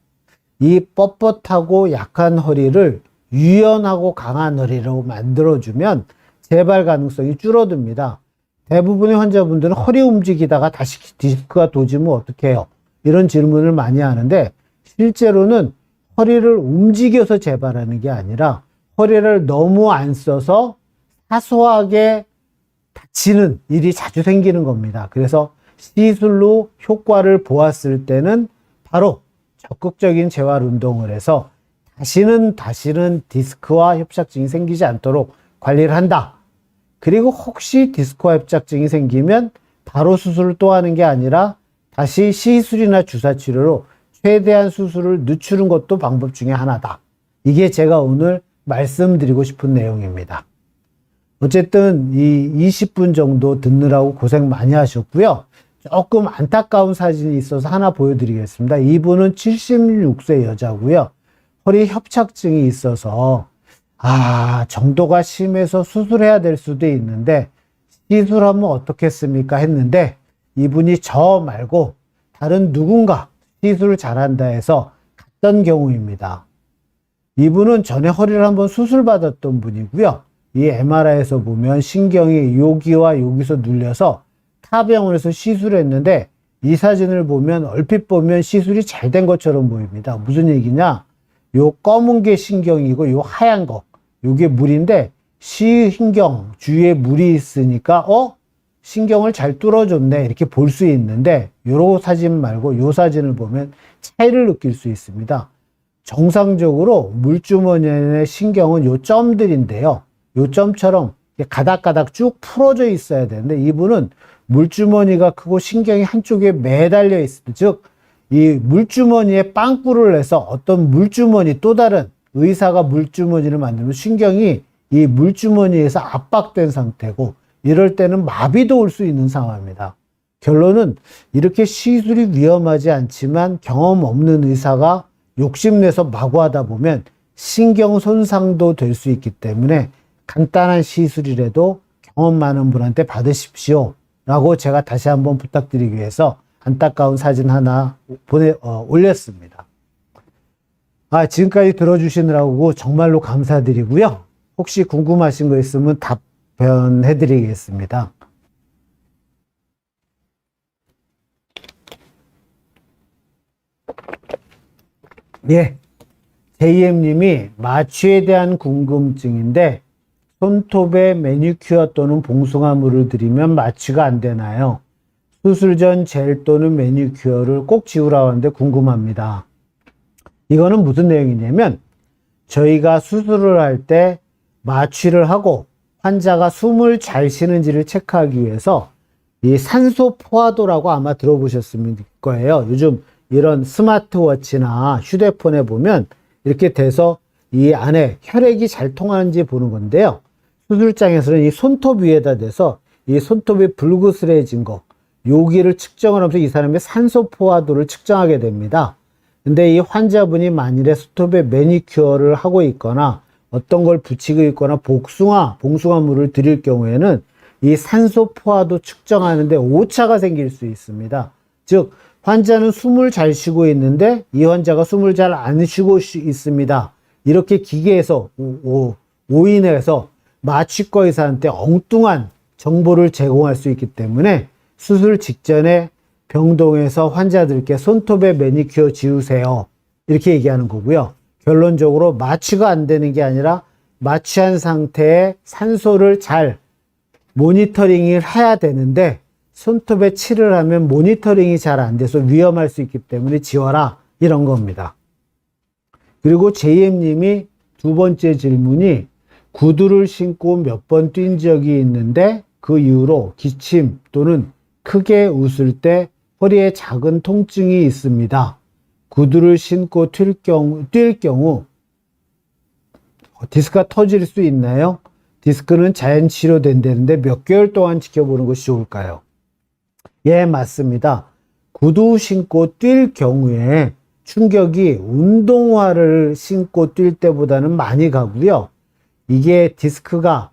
이 뻣뻣하고 약한 허리를 유연하고 강한 허리로 만들어주면 재발 가능성이 줄어듭니다. 대부분의 환자분들은 허리 움직이다가 다시 디스크가 도지면 어떻게 해요? 이런 질문을 많이 하는데 실제로는 허리를 움직여서 재발하는 게 아니라 허리를 너무 안 써서 사소하게 다치는 일이 자주 생기는 겁니다. 그래서 시술로 효과를 보았을 때는 바로 적극적인 재활 운동을 해서 다시는 디스크와 협착증이 생기지 않도록 관리를 한다. 그리고 혹시 디스크와 협착증이 생기면 바로 수술을 또 하는 게 아니라 다시 시술이나 주사치료로 최대한 수술을 늦추는 것도 방법 중에 하나다. 이게 제가 오늘 말씀드리고 싶은 내용입니다. 어쨌든 이 20분 정도 듣느라고 고생 많이 하셨고요. 조금 안타까운 사진이 있어서 하나 보여드리겠습니다. 이분은 76세 여자고요. 허리 협착증이 있어서 정도가 심해서 수술해야 될 수도 있는데 시술하면 어떻겠습니까 했는데 이분이 저 말고 다른 누군가 시술을 잘한다 해서 갔던 경우입니다. 이분은 전에 허리를 한번 수술받았던 분이고요. 이 MRI에서 보면 신경이 여기와 여기서 눌려서 타 병원에서 시술했는데 이 사진을 보면 얼핏 보면 시술이 잘 된 것처럼 보입니다. 무슨 얘기냐? 요 검은 게 신경이고 요 하얀 거 요게 물인데 신경 주위에 물이 있으니까 신경을 잘 뚫어줬네 이렇게 볼 수 있는데 요 사진 말고 요 사진을 보면 차이를 느낄 수 있습니다. 정상적으로 물주머니 안에 신경은 요 점들인데요. 요 점처럼 가닥가닥 쭉 풀어져 있어야 되는데 이분은 물주머니가 크고 신경이 한쪽에 매달려 있습니다. 즉, 이 물주머니에 빵꾸를 내서 어떤 물주머니 또 다른 의사가 물주머니를 만들면 신경이 이 물주머니에서 압박된 상태고 이럴 때는 마비도 올 수 있는 상황입니다. 결론은 이렇게 시술이 위험하지 않지만 경험 없는 의사가 욕심내서 마구 하다 보면 신경 손상도 될 수 있기 때문에 간단한 시술이라도 경험 많은 분한테 받으십시오 라고 제가 다시 한번 부탁드리기 위해서 안타까운 사진 하나 올렸습니다. 지금까지 들어주시느라고 정말로 감사드리고요. 혹시 궁금하신 거 있으면 답변해 드리겠습니다. 예. JM님이 마취에 대한 궁금증인데 손톱에 매니큐어 또는 봉숭아물을 들이면 마취가 안 되나요? 수술 전 젤 또는 매니큐어를 꼭 지우라고 하는데 궁금합니다. 이거는 무슨 내용이냐면 저희가 수술을 할 때 마취를 하고 환자가 숨을 잘 쉬는지를 체크하기 위해서 이 산소 포화도라고 아마 들어보셨을 거예요. 요즘 이런 스마트워치나 휴대폰에 보면 이렇게 돼서 이 안에 혈액이 잘 통하는지 보는 건데요. 수술장에서는 이 손톱 위에다 대서 이 손톱이 불그스레진 거, 여기를 측정을 하면서 이 사람의 산소 포화도를 측정하게 됩니다. 근데 이 환자분이 만일에 손톱에 매니큐어를 하고 있거나 어떤 걸 붙이고 있거나 봉숭아물을 드릴 경우에는 이 산소 포화도 측정하는데 오차가 생길 수 있습니다. 즉, 환자는 숨을 잘 쉬고 있는데 이 환자가 숨을 잘 안 쉬고 있습니다. 이렇게 기계에서 오인해서 마취과 의사한테 엉뚱한 정보를 제공할 수 있기 때문에 수술 직전에 병동에서 환자들께 손톱에 매니큐어 지우세요. 이렇게 얘기하는 거고요. 결론적으로 마취가 안 되는 게 아니라 마취한 상태에 산소를 잘 모니터링을 해야 되는데 손톱에 칠을 하면 모니터링이 잘 안 돼서 위험할 수 있기 때문에 지워라 이런 겁니다. 그리고 JM님이 두 번째 질문이 구두를 신고 몇 번 뛴 적이 있는데 그 이후로 기침 또는 크게 웃을 때 허리에 작은 통증이 있습니다. 구두를 신고 뛸 경우 디스크가 터질 수 있나요? 디스크는 자연 치료된다는데 몇 개월 동안 지켜보는 것이 좋을까요? 예, 맞습니다. 구두 신고 뛸 경우에 충격이 운동화를 신고 뛸 때보다는 많이 가고요. 이게 디스크가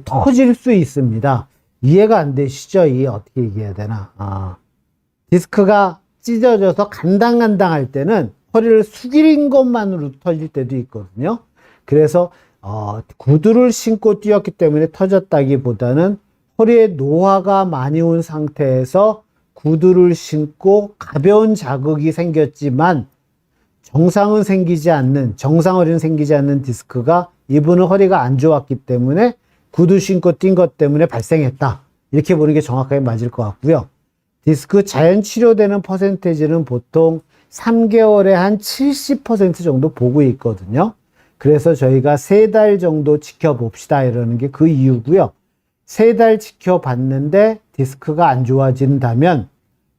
터질 수 있습니다. 이해가 안 되시죠? 이게 어떻게 얘기해야 되나? 디스크가 찢어져서 간당간당할 때는 허리를 숙이는 것만으로 터질 때도 있거든요. 그래서 구두를 신고 뛰었기 때문에 터졌다기보다는 허리에 노화가 많이 온 상태에서 구두를 신고 가벼운 자극이 생겼지만 정상은 생기지 않는 디스크가 이분은 허리가 안 좋았기 때문에 구두 신고 뛴 것 때문에 발생했다. 이렇게 보는 게 정확하게 맞을 것 같고요. 디스크 자연 치료되는 퍼센테이지는 보통 3개월에 한 70% 정도 보고 있거든요. 그래서 저희가 3달 정도 지켜봅시다 이러는 게 그 이유고요. 3달 지켜봤는데 디스크가 안 좋아진다면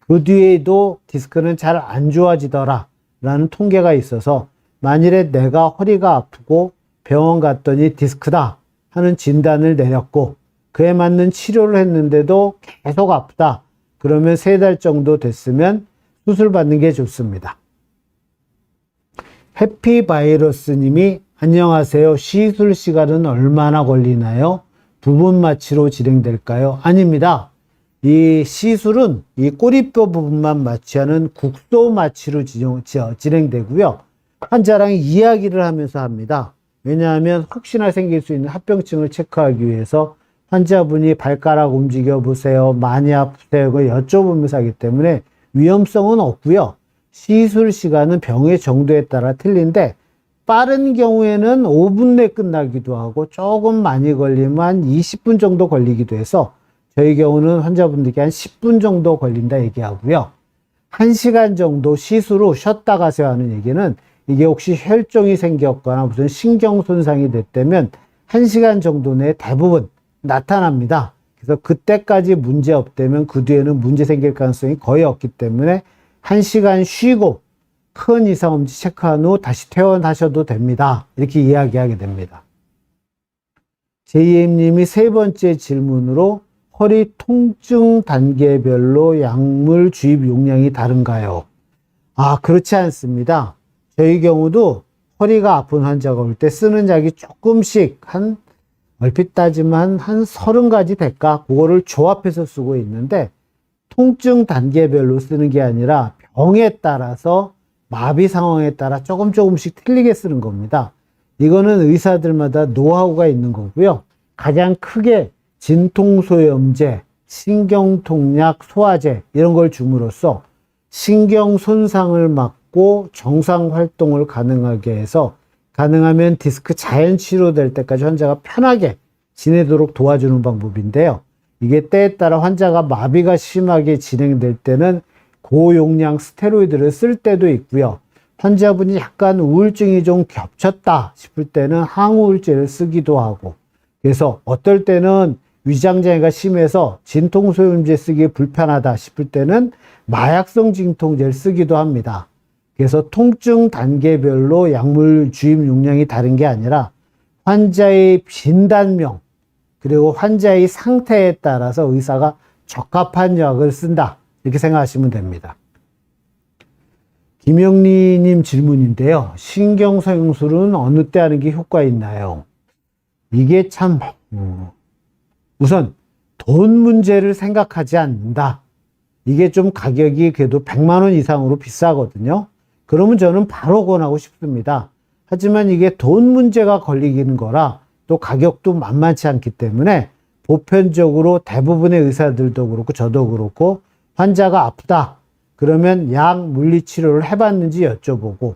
그 뒤에도 디스크는 잘 안 좋아지더라 라는 통계가 있어서 만일에 내가 허리가 아프고 병원 갔더니 디스크다 하는 진단을 내렸고 그에 맞는 치료를 했는데도 계속 아프다. 그러면 3달 정도 됐으면 수술 받는 게 좋습니다. 해피바이러스 님이 안녕하세요. 시술 시간은 얼마나 걸리나요? 부분 마취로 진행될까요? 아닙니다. 이 시술은 이 꼬리뼈 부분만 마취하는 국소 마취로 진행되고요. 환자랑 이야기를 하면서 합니다. 왜냐하면 혹시나 생길 수 있는 합병증을 체크하기 위해서 환자분이 발가락 움직여 보세요. 많이 아프세요? 여쭤보면서 하기 때문에 위험성은 없고요. 시술 시간은 병의 정도에 따라 틀린데 빠른 경우에는 5분 내에 끝나기도 하고 조금 많이 걸리면 한 20분 정도 걸리기도 해서 저희 경우는 환자분들께 한 10분 정도 걸린다 얘기하고요. 1시간 정도 시술 후 쉬었다 가세요 하는 얘기는 이게 혹시 혈종이 생겼거나 무슨 신경 손상이 됐다면 1시간 정도 내에 대부분 나타납니다. 그래서 그때까지 문제 없다면 그 뒤에는 문제 생길 가능성이 거의 없기 때문에 1시간 쉬고 큰 이상 없는지 체크한 후 다시 퇴원하셔도 됩니다. 이렇게 이야기하게 됩니다. JM님이 3번째 질문으로 허리 통증 단계별로 약물 주입 용량이 다른가요? 그렇지 않습니다. 저희 경우도 허리가 아픈 환자가 올 때 쓰는 약이 조금씩 얼핏 따지면 한 30가지 될까? 그거를 조합해서 쓰고 있는데 통증 단계별로 쓰는 게 아니라 병에 따라서 마비 상황에 따라 조금씩 틀리게 쓰는 겁니다. 이거는 의사들마다 노하우가 있는 거고요. 가장 크게 진통소염제, 신경통약, 소화제 이런 걸 줌으로써 신경 손상을 막고 정상 활동을 가능하게 해서 가능하면 디스크 자연 치료될 때까지 환자가 편하게 지내도록 도와주는 방법인데요. 이게 때에 따라 환자가 마비가 심하게 진행될 때는 고용량 스테로이드를 쓸 때도 있고요. 환자분이 약간 우울증이 좀 겹쳤다 싶을 때는 항우울제를 쓰기도 하고, 그래서 어떨 때는 위장장애가 심해서 진통소염제 쓰기 불편하다 싶을 때는 마약성 진통제를 쓰기도 합니다. 그래서 통증 단계별로 약물 주입 용량이 다른 게 아니라 환자의 진단명 그리고 환자의 상태에 따라서 의사가 적합한 약을 쓴다, 이렇게 생각하시면 됩니다. 김영리님 질문인데요. 신경성형술은 어느 때 하는 게 효과 있나요? 이게 참 우선 돈 문제를 생각하지 않는다. 이게 좀 가격이 그래도 100만 원 이상으로 비싸거든요. 그러면 저는 바로 권하고 싶습니다. 하지만 이게 돈 문제가 걸리는 거라 또 가격도 만만치 않기 때문에 보편적으로 대부분의 의사들도 그렇고 저도 그렇고 환자가 아프다 그러면 약 물리치료를 해봤는지 여쭤보고,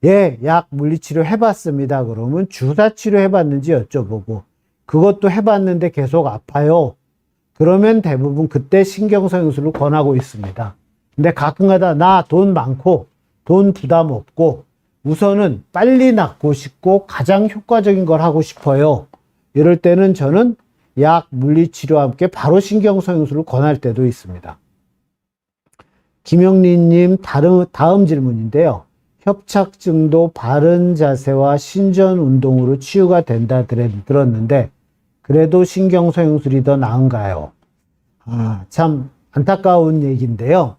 예, 약 물리치료 해봤습니다. 그러면 주사치료 해봤는지 여쭤보고, 그것도 해봤는데 계속 아파요. 그러면 대부분 그때 신경성형술을 권하고 있습니다. 근데 가끔가다 나 돈 많고 돈 부담 없고 우선은 빨리 낫고 싶고 가장 효과적인 걸 하고 싶어요. 이럴 때는 저는 약 물리치료와 함께 바로 신경성형술을 권할 때도 있습니다. 김영리님 다음 질문인데요. 협착증도 바른 자세와 신전 운동으로 치유가 된다 들었는데 그래도 신경성형술이 더 나은가요? 참 안타까운 얘기인데요.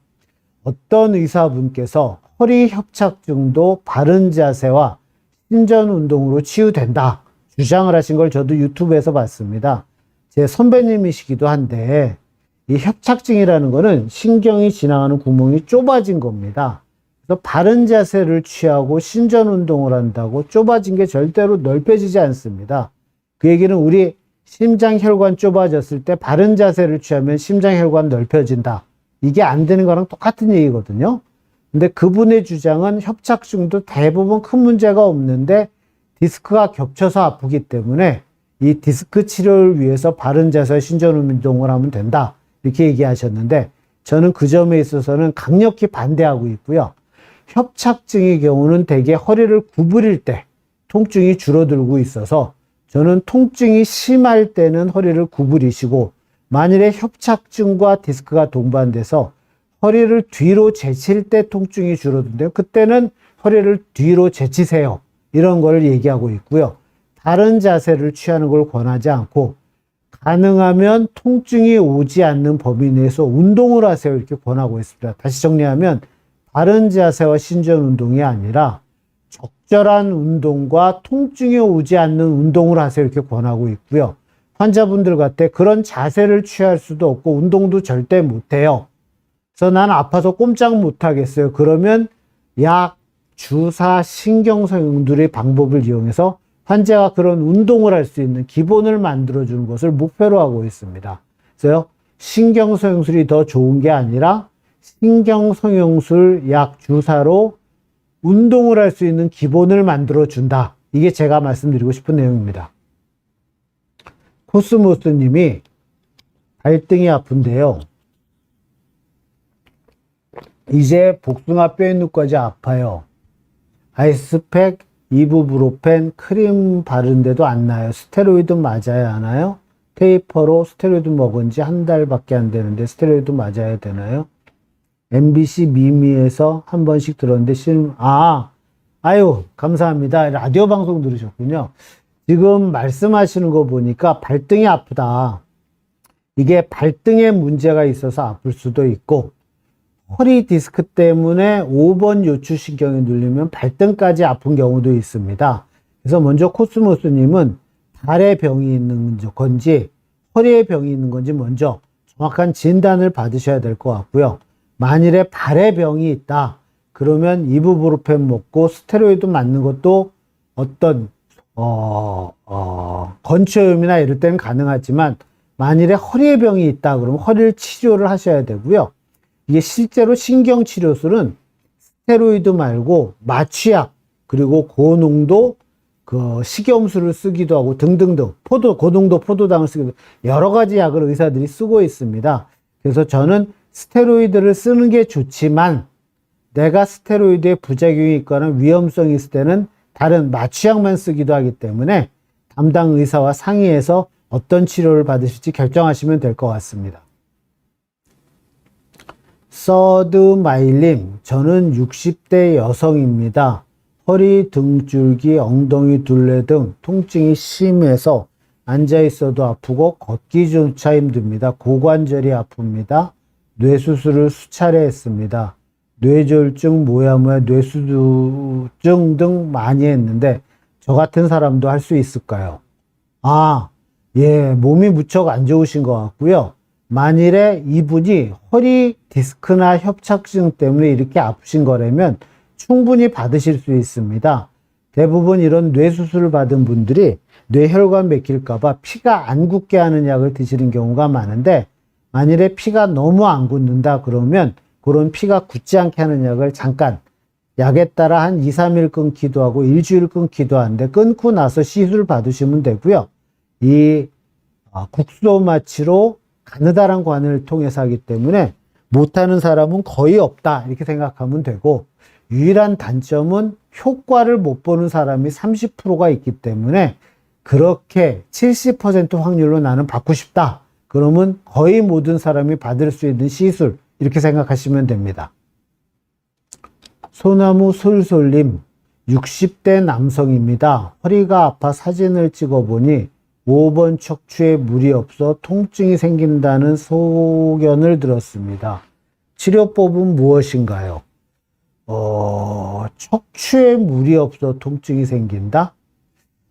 어떤 의사분께서 허리 협착증도 바른 자세와 신전 운동으로 치유된다 주장을 하신 걸 저도 유튜브에서 봤습니다. 제 선배님이시기도 한데 이 협착증이라는 거는 신경이 지나가는 구멍이 좁아진 겁니다. 그래서 바른 자세를 취하고 신전 운동을 한다고 좁아진 게 절대로 넓혀지지 않습니다. 그 얘기는 우리 심장혈관 좁아졌을 때 바른 자세를 취하면 심장혈관 넓혀진다. 이게 안 되는 거랑 똑같은 얘기거든요. 근데 그분의 주장은 협착증도 대부분 큰 문제가 없는데 디스크가 겹쳐서 아프기 때문에 이 디스크 치료를 위해서 바른 자세 신전 운동을 하면 된다. 이렇게 얘기하셨는데 저는 그 점에 있어서는 강력히 반대하고 있고요. 협착증의 경우는 대개 허리를 구부릴 때 통증이 줄어들고 있어서 저는 통증이 심할 때는 허리를 구부리시고 만일에 협착증과 디스크가 동반돼서 허리를 뒤로 제칠 때 통증이 줄어든대요. 그때는 허리를 뒤로 제치세요. 이런 걸 얘기하고 있고요. 다른 자세를 취하는 걸 권하지 않고 가능하면 통증이 오지 않는 범위 내에서 운동을 하세요. 이렇게 권하고 있습니다. 다시 정리하면 바른 자세와 신전 운동이 아니라 적절한 운동과 통증이 오지 않는 운동을 하세요. 이렇게 권하고 있고요. 환자분들 같아 그런 자세를 취할 수도 없고 운동도 절대 못해요. 그래서 난 아파서 꼼짝 못하겠어요. 그러면 약, 주사, 신경성형들의 방법을 이용해서 환자가 그런 운동을 할 수 있는 기본을 만들어주는 것을 목표로 하고 있습니다. 그래서 신경성형술이 더 좋은 게 아니라 신경성형술 약 주사로 운동을 할 수 있는 기본을 만들어준다. 이게 제가 말씀드리고 싶은 내용입니다. 코스모스님이 발등이 아픈데요. 이제 복숭아 뼈인후까지 아파요. 아이스팩, 이부브로펜, 크림 바른데도 안 나요. 스테로이드 맞아야 하나요? 테이퍼로 스테로이드 먹은 지 한 달밖에 안 되는데 스테로이드 맞아야 되나요? MBC 미미에서 한 번씩 들었는데 아유 감사합니다. 라디오 방송 들으셨군요. 지금 말씀하시는 거 보니까 발등이 아프다. 이게 발등에 문제가 있어서 아플 수도 있고 허리 디스크 때문에 5번 요추신경이 눌리면 발등까지 아픈 경우도 있습니다. 그래서 먼저 코스모스님은 발에 병이 있는 건지 허리에 병이 있는 건지 먼저 정확한 진단을 받으셔야 될 것 같고요. 만일에 발에 병이 있다. 그러면 이부브로펜 먹고 스테로이드 맞는 것도 어떤 건초염이나 이럴 때는 가능하지만 만일에 허리에 병이 있다. 그러면 허리를 치료를 하셔야 되고요. 이게 실제로 신경치료술은 스테로이드 말고 마취약 그리고 고농도 식염수를 쓰기도 하고 등등등 고농도 포도당을 쓰기도 여러 가지 약을 의사들이 쓰고 있습니다. 그래서 저는 스테로이드를 쓰는 게 좋지만 내가 스테로이드에 부작용이 있거나 위험성이 있을 때는 다른 마취약만 쓰기도 하기 때문에 담당 의사와 상의해서 어떤 치료를 받으실지 결정하시면 될 것 같습니다. 서드마일님, 저는 60대 여성입니다. 허리, 등줄기, 엉덩이 둘레 등 통증이 심해서 앉아있어도 아프고 걷기조차 힘듭니다. 고관절이 아픕니다. 뇌수술을 수차례 했습니다. 뇌졸중, 모야모야, 뇌수증 등 많이 했는데 저 같은 사람도 할 수 있을까요? 몸이 무척 안 좋으신 것 같고요. 만일에 이분이 허리 디스크나 협착증 때문에 이렇게 아프신 거라면 충분히 받으실 수 있습니다. 대부분 이런 뇌수술을 받은 분들이 뇌혈관 막힐까봐 피가 안 굳게 하는 약을 드시는 경우가 많은데 만일에 피가 너무 안 굳는다 그러면 그런 피가 굳지 않게 하는 약을 잠깐 약에 따라 한 2, 3일 끊기도 하고 일주일 끊기도 하는데 끊고 나서 시술 받으시면 되고요. 이 국소 마취로 가느다란 관을 통해서 하기 때문에 못하는 사람은 거의 없다 이렇게 생각하면 되고 유일한 단점은 효과를 못 보는 사람이 30%가 있기 때문에 그렇게 70% 확률로 나는 받고 싶다. 그러면 거의 모든 사람이 받을 수 있는 시술 이렇게 생각하시면 됩니다. 소나무 솔솔님 60대 남성입니다. 허리가 아파 사진을 찍어보니 5번 척추에 물이 없어 통증이 생긴다는 소견을 들었습니다. 치료법은 무엇인가요? 척추에 물이 없어 통증이 생긴다?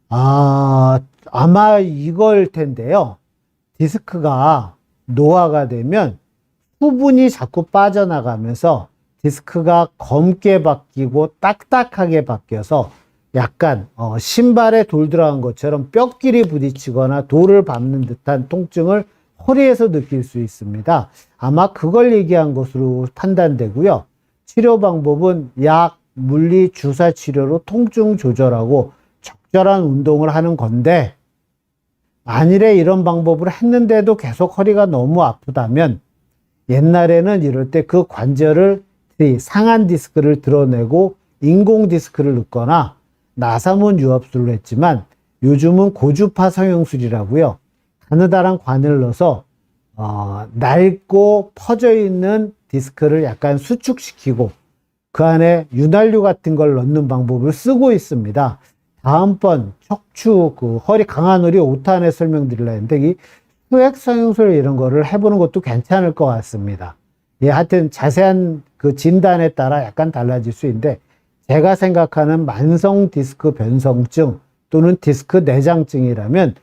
아마 이걸 텐데요. 디스크가 노화가 되면 수분이 자꾸 빠져나가면서 디스크가 검게 바뀌고 딱딱하게 바뀌어서 약간 신발에 돌 들어간 것처럼 뼈끼리 부딪히거나 돌을 밟는 듯한 통증을 허리에서 느낄 수 있습니다. 아마 그걸 얘기한 것으로 판단되고요. 치료 방법은 약, 물리, 주사 치료로 통증 조절하고 적절한 운동을 하는 건데 만일에 이런 방법을 했는데도 계속 허리가 너무 아프다면 옛날에는 이럴 때 그 관절을 상한 디스크를 드러내고 인공 디스크를 넣거나 나사문 유압술을 했지만 요즘은 고주파 성형술이라고요. 가느다란 관을 넣어서 낡고 퍼져 있는 디스크를 약간 수축시키고 그 안에 윤활유 같은 걸 넣는 방법을 쓰고 있습니다. 다음번 척추 그 허리 강한 허리 5탄에 설명드리려 했는데 이 수액성형술 이런 거를 해보는 것도 괜찮을 것 같습니다. 예, 하여튼 자세한 그 진단에 따라 약간 달라질 수 있는데 제가 생각하는 만성 디스크 변성증 또는 디스크 내장증이라면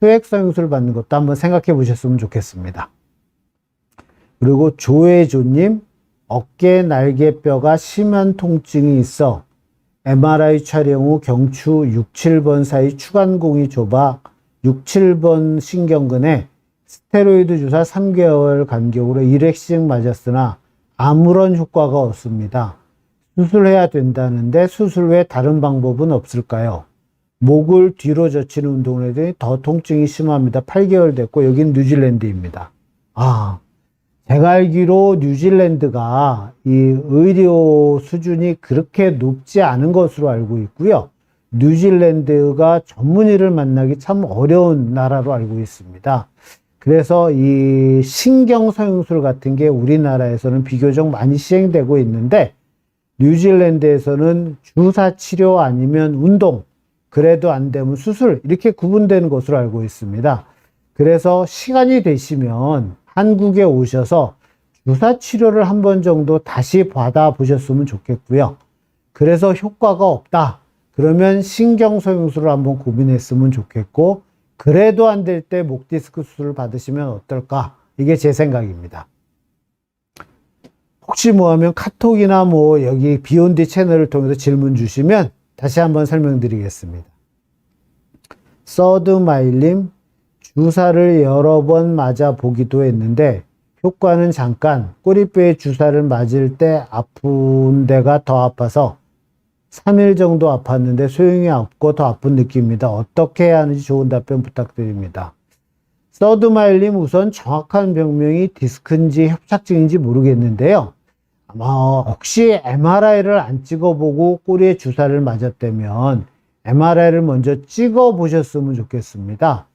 수액성형술 받는 것도 한번 생각해 보셨으면 좋겠습니다. 그리고 조혜조님, 어깨 날개뼈가 심한 통증이 있어 MRI 촬영 후 경추 6, 7번 사이 추간공이 좁아 6, 7번 신경근에 스테로이드 주사 3개월 간격으로 1회씩 맞았으나 아무런 효과가 없습니다. 수술해야 된다는데 수술 외에 다른 방법은 없을까요? 목을 뒤로 젖히는 운동을 했더니 더 통증이 심합니다. 8개월 됐고 여긴 뉴질랜드입니다. 제가 알기로 뉴질랜드가 이 의료 수준이 그렇게 높지 않은 것으로 알고 있고요. 뉴질랜드가 전문의를 만나기 참 어려운 나라로 알고 있습니다. 그래서 이 신경성형술 같은 게 우리나라에서는 비교적 많이 시행되고 있는데 뉴질랜드에서는 주사 치료 아니면 운동, 그래도 안 되면 수술 이렇게 구분되는 것으로 알고 있습니다. 그래서 시간이 되시면 한국에 오셔서 주사 치료를 한 번 정도 다시 받아 보셨으면 좋겠고요. 그래서 효과가 없다. 그러면 신경성형술을 한번 고민했으면 좋겠고 그래도 안 될 때 목 디스크 수술을 받으시면 어떨까? 이게 제 생각입니다. 혹시 뭐 하면 카톡이나 뭐 여기 비욘디 채널을 통해서 질문 주시면 다시 한번 설명드리겠습니다. 서드마일님, 주사를 여러 번 맞아 보기도 했는데 효과는 잠깐, 꼬리뼈에 주사를 맞을 때 아픈 데가 더 아파서 3일 정도 아팠는데 소용이 없고 더 아픈 느낌입니다. 어떻게 해야 하는지 좋은 답변 부탁드립니다. 서드마일님, 우선 정확한 병명이 디스크인지 협착증인지 모르겠는데요. 아마 혹시 MRI를 안 찍어보고 꼬리에 주사를 맞았다면 MRI를 먼저 찍어보셨으면 좋겠습니다.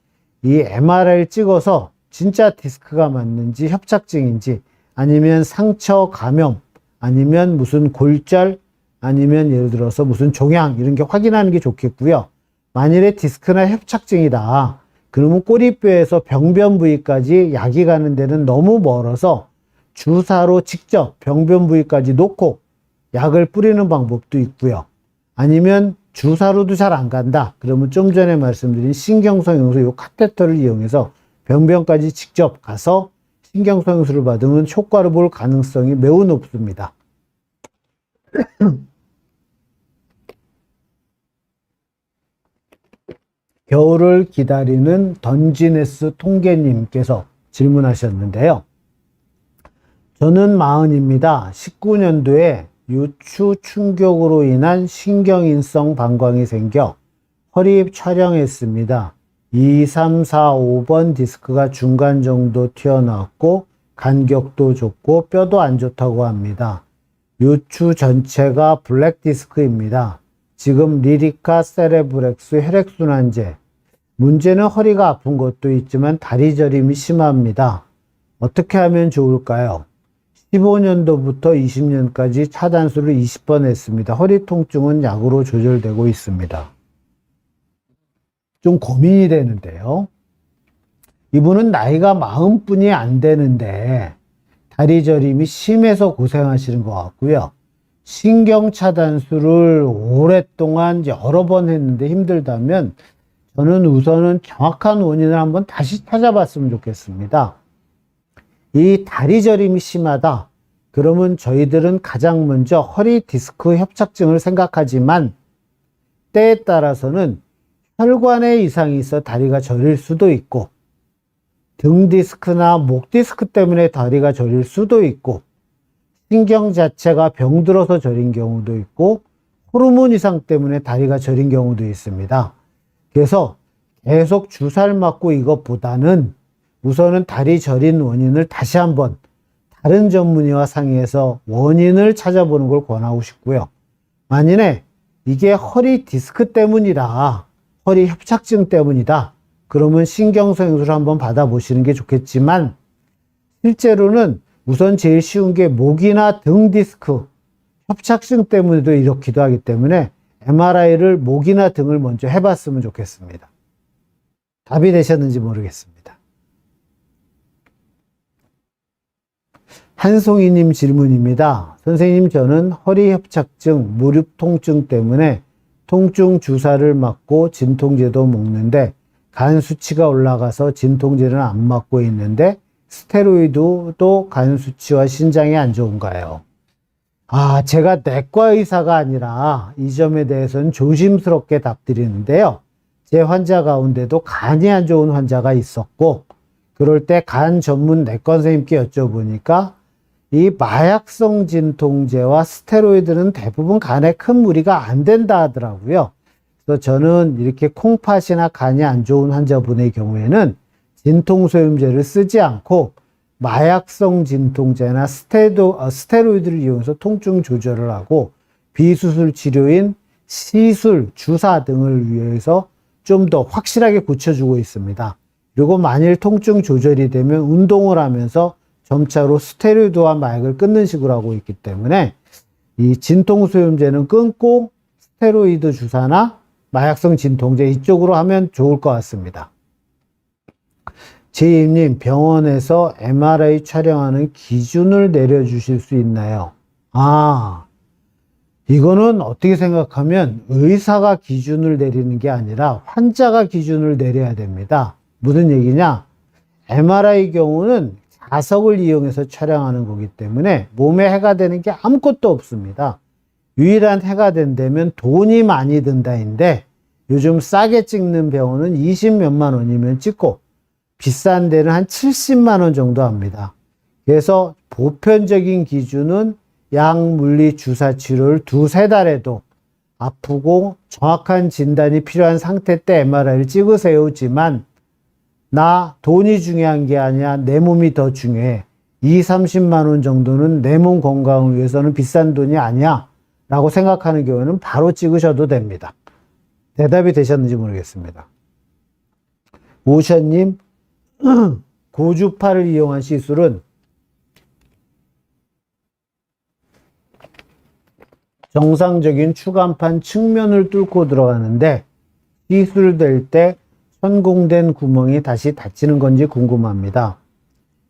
이 MRI를 찍어서 진짜 디스크가 맞는지 협착증인지 아니면 상처 감염 아니면 무슨 골절 아니면 예를 들어서 무슨 종양 이런 게 확인하는 게 좋겠고요. 만일에 디스크나 협착증이다. 그러면 꼬리뼈에서 병변 부위까지 약이 가는 데는 너무 멀어서 주사로 직접 병변 부위까지 놓고 약을 뿌리는 방법도 있고요. 아니면 주사로도 잘 안 간다. 그러면 좀 전에 말씀드린 신경성형술 요 카테터를 이용해서 병변까지 직접 가서 신경성형술을 받으면 효과를 볼 가능성이 매우 높습니다. 겨울을 기다리는 던지네스 통계님께서 질문하셨는데요. 저는 40입니다. 19년도에 요추 충격으로 인한 신경인성 방광이 생겨 허리 촬영했습니다. 2, 3, 4, 5번 디스크가 중간 정도 튀어나왔고 간격도 좁고 뼈도 안 좋다고 합니다. 요추 전체가 블랙 디스크입니다. 지금 리리카 세레브렉스 혈액순환제. 문제는 허리가 아픈 것도 있지만 다리 저림이 심합니다. 어떻게 하면 좋을까요? 15년도부터 20년까지 차단술을 20번 했습니다. 허리 통증은 약으로 조절되고 있습니다. 좀 고민이 되는데요. 이분은 나이가 40뿐이 안 되는데 다리 저림이 심해서 고생하시는 것 같고요. 신경차단술을 오랫동안 여러 번 했는데 힘들다면 저는 우선은 정확한 원인을 한번 다시 찾아봤으면 좋겠습니다. 이 다리 저림이 심하다. 그러면 저희들은 가장 먼저 허리 디스크 협착증을 생각하지만 때에 따라서는 혈관에 이상이 있어 다리가 저릴 수도 있고 등 디스크나 목 디스크 때문에 다리가 저릴 수도 있고 신경 자체가 병들어서 저린 경우도 있고 호르몬 이상 때문에 다리가 저린 경우도 있습니다. 그래서 계속 주사를 맞고 이것보다는 우선은 다리 저린 원인을 다시 한번 다른 전문의와 상의해서 원인을 찾아보는 걸 권하고 싶고요. 만일에 이게 허리 디스크 때문이다, 허리 협착증 때문이다, 그러면 신경성형술을 한번 받아보시는 게 좋겠지만 실제로는 우선 제일 쉬운 게 목이나 등 디스크, 협착증 때문에도 이렇기도 하기 때문에 MRI를 목이나 등을 먼저 해봤으면 좋겠습니다. 답이 되셨는지 모르겠습니다. 한송이님 질문입니다. 선생님, 저는 허리 협착증, 무릎 통증 때문에 통증 주사를 맞고 진통제도 먹는데 간 수치가 올라가서 진통제는 안 맞고 있는데 스테로이드도 간 수치와 신장에 안 좋은가요? 제가 내과 의사가 아니라 이 점에 대해서는 조심스럽게 답드리는데요. 제 환자 가운데도 간이 안 좋은 환자가 있었고, 그럴 때 간 전문 내과 선생님께 여쭤보니까 이 마약성 진통제와 스테로이드는 대부분 간에 큰 무리가 안 된다 하더라고요. 그래서 저는 이렇게 콩팥이나 간이 안 좋은 환자분의 경우에는 진통소염제를 쓰지 않고 마약성 진통제나 스테로이드를 이용해서 통증 조절을 하고 비수술 치료인 시술, 주사 등을 위해서 좀 더 확실하게 고쳐주고 있습니다. 그리고 만일 통증 조절이 되면 운동을 하면서 점차로 스테로이드와 마약을 끊는 식으로 하고 있기 때문에 이 진통소염제는 끊고 스테로이드 주사나 마약성 진통제 이쪽으로 하면 좋을 것 같습니다. 제이님, 병원에서 MRI 촬영하는 기준을 내려주실 수 있나요? 이거는 어떻게 생각하면 의사가 기준을 내리는 게 아니라 환자가 기준을 내려야 됩니다. 무슨 얘기냐? MRI 경우는 자석을 이용해서 촬영하는 거기 때문에 몸에 해가 되는 게 아무것도 없습니다. 유일한 해가 된다면 돈이 많이 든다인데 요즘 싸게 찍는 병원은 20몇만 원이면 찍고 비싼 데는 한 70만 원 정도 합니다. 그래서 보편적인 기준은 약물리 주사 치료를 2-3달 해도 아프고 정확한 진단이 필요한 상태 때 MRI를 찍으세요지만 나 돈이 중요한 게 아니야. 내 몸이 더 중요해. 20-30만 원 정도는 내 몸 건강을 위해서는 비싼 돈이 아니야 라고 생각하는 경우에는 바로 찍으셔도 됩니다. 대답이 되셨는지 모르겠습니다. 오션님, 고주파를 이용한 시술은 정상적인 추간판 측면을 뚫고 들어가는데 시술될 때 천공된 구멍이 다시 닫히는 건지 궁금합니다.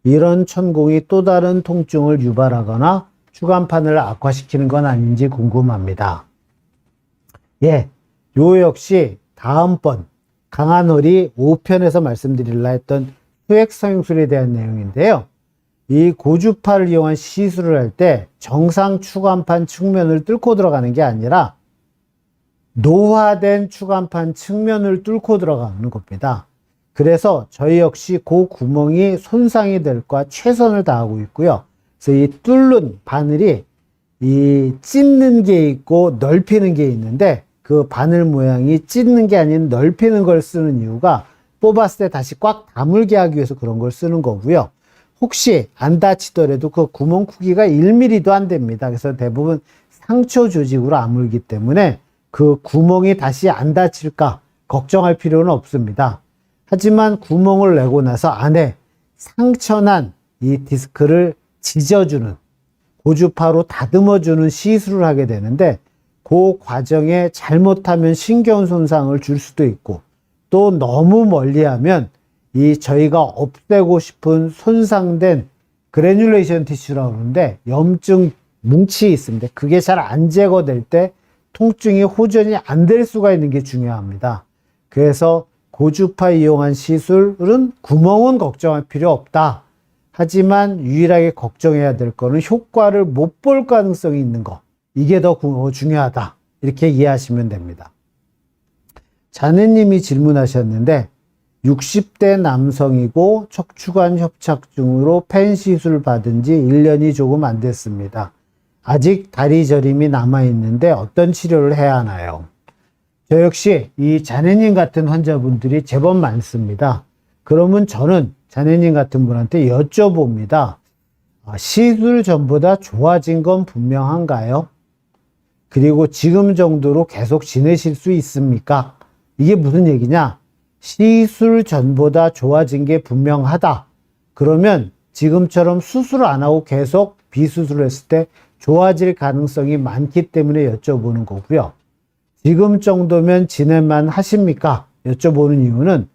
이런 천공이 또 다른 통증을 유발하거나 추간판을 악화시키는 건 아닌지 궁금합니다. 요 역시 다음번 강한 허리 5편에서 말씀드리려 했던 수액성형술에 대한 내용인데요. 이 고주파를 이용한 시술을 할 때 정상 추간판 측면을 뚫고 들어가는 게 아니라 노화된 추간판 측면을 뚫고 들어가는 겁니다. 그래서 저희 역시 그 구멍이 손상이 될까 최선을 다하고 있고요. 그래서 이 뚫는 바늘이 이 찢는 게 있고 넓히는 게 있는데 그 바늘 모양이 찢는 게 아닌 넓히는 걸 쓰는 이유가 뽑았을 때 다시 꽉 다물게 하기 위해서 그런 걸 쓰는 거고요. 혹시 안 다치더라도 그 구멍 크기가 1mm도 안 됩니다. 그래서 대부분 상처 조직으로 아물기 때문에 그 구멍이 다시 안 다칠까 걱정할 필요는 없습니다. 하지만 구멍을 내고 나서 안에 상처난 이 디스크를 지져주는, 고주파로 다듬어주는 시술을 하게 되는데 그 과정에 잘못하면 신경 손상을 줄 수도 있고 또 너무 멀리하면 이 저희가 없애고 싶은 손상된 그래듈레이션 티슈라고 하는데 염증 뭉치 있습니다. 그게 잘 안 제거될 때 통증이 호전이 안 될 수가 있는 게 중요합니다. 그래서 고주파 이용한 시술은 구멍은 걱정할 필요 없다. 하지만 유일하게 걱정해야 될 거는 효과를 못 볼 가능성이 있는 거. 이게 더 중요하다. 이렇게 이해하시면 됩니다. 자네님이 질문하셨는데 60대 남성이고 척추관 협착증으로 펜 시술 받은 지 1년이 조금 안 됐습니다. 아직 다리 저림이 남아있는데 어떤 치료를 해야 하나요? 저 역시 이 자네님 같은 환자분들이 제법 많습니다. 그러면 저는 자네님 같은 분한테 여쭤봅니다. 시술 전보다 좋아진 건 분명한가요? 그리고 지금 정도로 계속 지내실 수 있습니까? 이게 무슨 얘기냐? 시술 전보다 좋아진 게 분명하다. 그러면 지금처럼 수술 안 하고 계속 비수술을 했을 때 좋아질 가능성이 많기 때문에 여쭤보는 거고요. 지금 정도면 지낼만 하십니까? 여쭤보는 이유는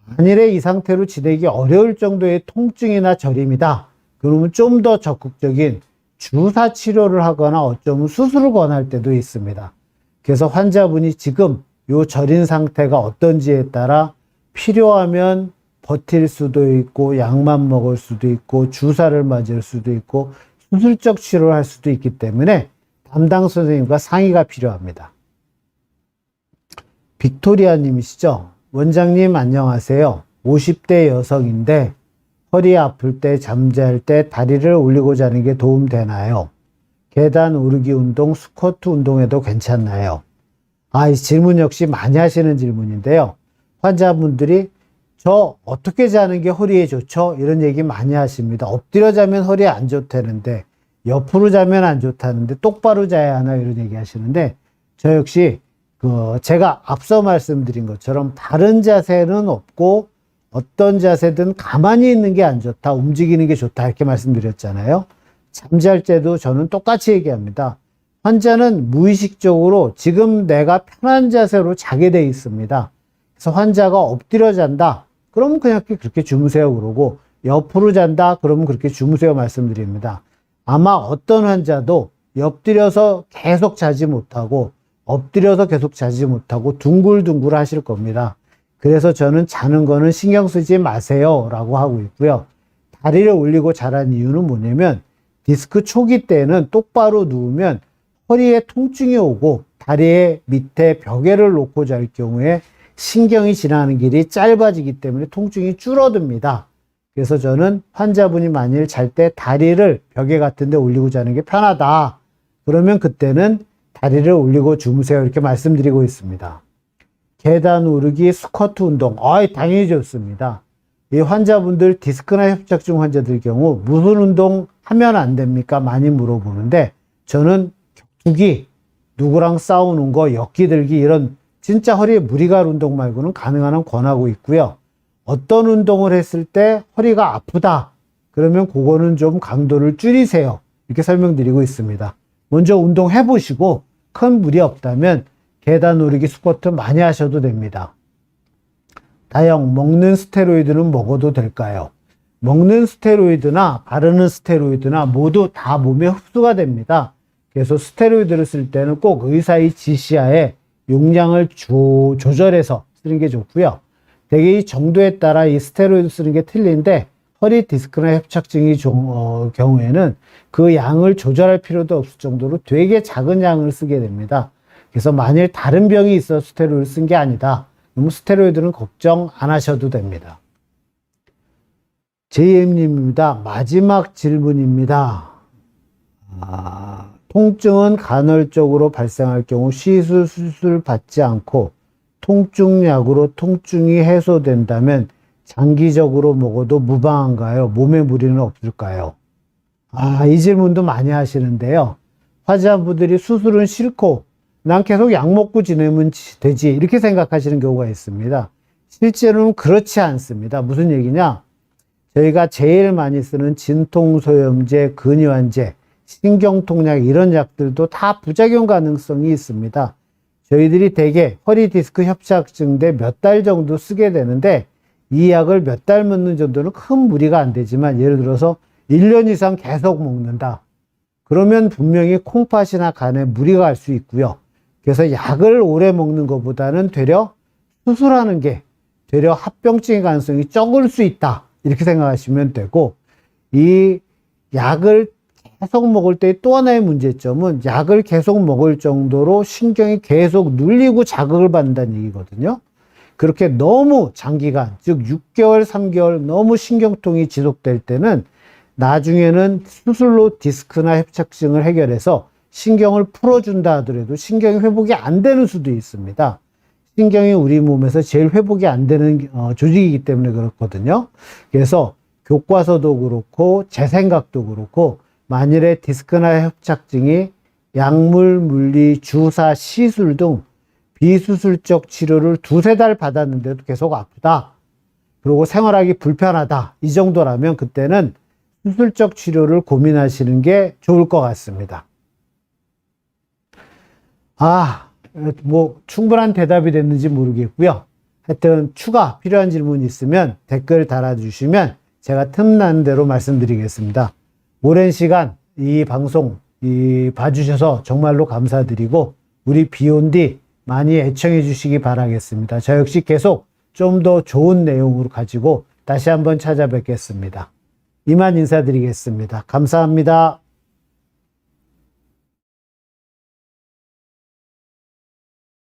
만일에 이 상태로 지내기 어려울 정도의 통증이나 저림이다. 그러면 좀 더 적극적인 주사 치료를 하거나 어쩌면 수술을 권할 때도 있습니다. 그래서 환자분이 지금 요 저린 상태가 어떤지에 따라 필요하면 버틸 수도 있고 약만 먹을 수도 있고 주사를 맞을 수도 있고 수술적 치료를 할 수도 있기 때문에 담당 선생님과 상의가 필요합니다. 빅토리아 님이시죠? 원장님 안녕하세요. 50대 여성인데 허리 아플 때 잠잘 때 다리를 올리고 자는 게 도움되나요? 계단 오르기 운동, 스쿼트 운동에도 괜찮나요? 이 질문 역시 많이 하시는 질문인데요. 환자분들이 저 어떻게 자는 게 허리에 좋죠? 이런 얘기 많이 하십니다. 엎드려 자면 허리에 안 좋다는데, 옆으로 자면 안 좋다는데, 똑바로 자야 하나 이런 얘기 하시는데, 저 역시 제가 앞서 말씀드린 것처럼 다른 자세는 없고 어떤 자세든 가만히 있는 게 안 좋다, 움직이는 게 좋다 이렇게 말씀드렸잖아요. 잠잘 때도 저는 똑같이 얘기합니다. 환자는 무의식적으로 지금 내가 편한 자세로 자게 돼 있습니다. 그래서 환자가 엎드려 잔다. 그러면 그냥 그렇게 주무세요 그러고, 옆으로 잔다. 그러면 그렇게 주무세요 말씀드립니다. 아마 어떤 환자도 엎드려서 계속 자지 못하고 엎드려서 계속 자지 못하고 둥글둥글 하실 겁니다. 그래서 저는 자는 거는 신경 쓰지 마세요 라고 하고 있고요. 다리를 올리고 자라는 이유는 뭐냐면 디스크 초기 때는 똑바로 누우면 허리에 통증이 오고 다리의 밑에 벽에를 놓고 잘 경우에 신경이 지나는 길이 짧아지기 때문에 통증이 줄어듭니다. 그래서 저는 환자분이 만일 잘 때 다리를 벽에 같은 데 올리고 자는 게 편하다. 그러면 그때는 다리를 올리고 주무세요 이렇게 말씀드리고 있습니다. 계단 오르기, 스쿼트 운동, 당연히 좋습니다. 이 환자분들 디스크나 협착증 환자들 경우 무슨 운동 하면 안 됩니까? 많이 물어보는데 저는 격투기, 누구랑 싸우는 거, 엮기 들기 이런 진짜 허리에 무리 갈 운동 말고는 가능한 한 권하고 있고요. 어떤 운동을 했을 때 허리가 아프다. 그러면 그거는 좀 강도를 줄이세요. 이렇게 설명드리고 있습니다. 먼저 운동해 보시고 큰 무리 없다면 계단 오르기, 스쿼트 많이 하셔도 됩니다. 다영, 먹는 스테로이드는 먹어도 될까요? 먹는 스테로이드나 바르는 스테로이드나 모두 다 몸에 흡수가 됩니다. 그래서 스테로이드를 쓸 때는 꼭 의사의 지시하에 용량을 조절해서 쓰는 게 좋고요. 대개 이 정도에 따라 이 스테로이드 쓰는 게 틀린데 허리 디스크나 협착증의 경우에는 그 양을 조절할 필요도 없을 정도로 되게 작은 양을 쓰게 됩니다. 그래서 만일 다른 병이 있어 스테로이드를 쓴 게 아니다. 그럼 스테로이드는 걱정 안 하셔도 됩니다. JM님입니다. 마지막 질문입니다. 통증은 간헐적으로 발생할 경우 시술, 수술 받지 않고 통증약으로 통증이 해소된다면 장기적으로 먹어도 무방한가요? 몸에 무리는 없을까요? 이 질문도 많이 하시는데요. 환자분들이 수술은 싫고 난 계속 약 먹고 지내면 되지 이렇게 생각하시는 경우가 있습니다. 실제로는 그렇지 않습니다. 무슨 얘기냐? 저희가 제일 많이 쓰는 진통소염제, 근유환제, 신경통약 이런 약들도 다 부작용 가능성이 있습니다. 저희들이 대개 허리 디스크 협착증 때 몇 달 정도 쓰게 되는데 이 약을 몇 달 먹는 정도는 큰 무리가 안 되지만 예를 들어서 1년 이상 계속 먹는다. 그러면 분명히 콩팥이나 간에 무리가 갈 수 있고요. 그래서 약을 오래 먹는 것보다는 되려 수술하는 게 되려 합병증의 가능성이 적을 수 있다. 이렇게 생각하시면 되고, 이 약을 계속 먹을 때 또 하나의 문제점은 약을 계속 먹을 정도로 신경이 계속 눌리고 자극을 받는다는 얘기거든요. 그렇게 너무 장기간, 즉 6개월, 3개월 너무 신경통이 지속될 때는 나중에는 수술로 디스크나 협착증을 해결해서 신경을 풀어준다 하더라도 신경이 회복이 안 되는 수도 있습니다. 신경이 우리 몸에서 제일 회복이 안 되는 조직이기 때문에 그렇거든요. 그래서 교과서도 그렇고 제 생각도 그렇고 만일에 디스크나 협착증이 약물, 물리, 주사, 시술 등 비수술적 치료를 2-3달 받았는데도 계속 아프다. 그리고 생활하기 불편하다. 이 정도라면 그때는 수술적 치료를 고민하시는 게 좋을 것 같습니다. 충분한 대답이 됐는지 모르겠고요. 하여튼 추가 필요한 질문 있으면 댓글 달아주시면 제가 틈나는 대로 말씀드리겠습니다. 오랜 시간 이 방송 봐주셔서 정말로 감사드리고 우리 비욘디 많이 애청해 주시기 바라겠습니다. 저 역시 계속 좀 더 좋은 내용으로 가지고 다시 한번 찾아뵙겠습니다. 이만 인사드리겠습니다. 감사합니다.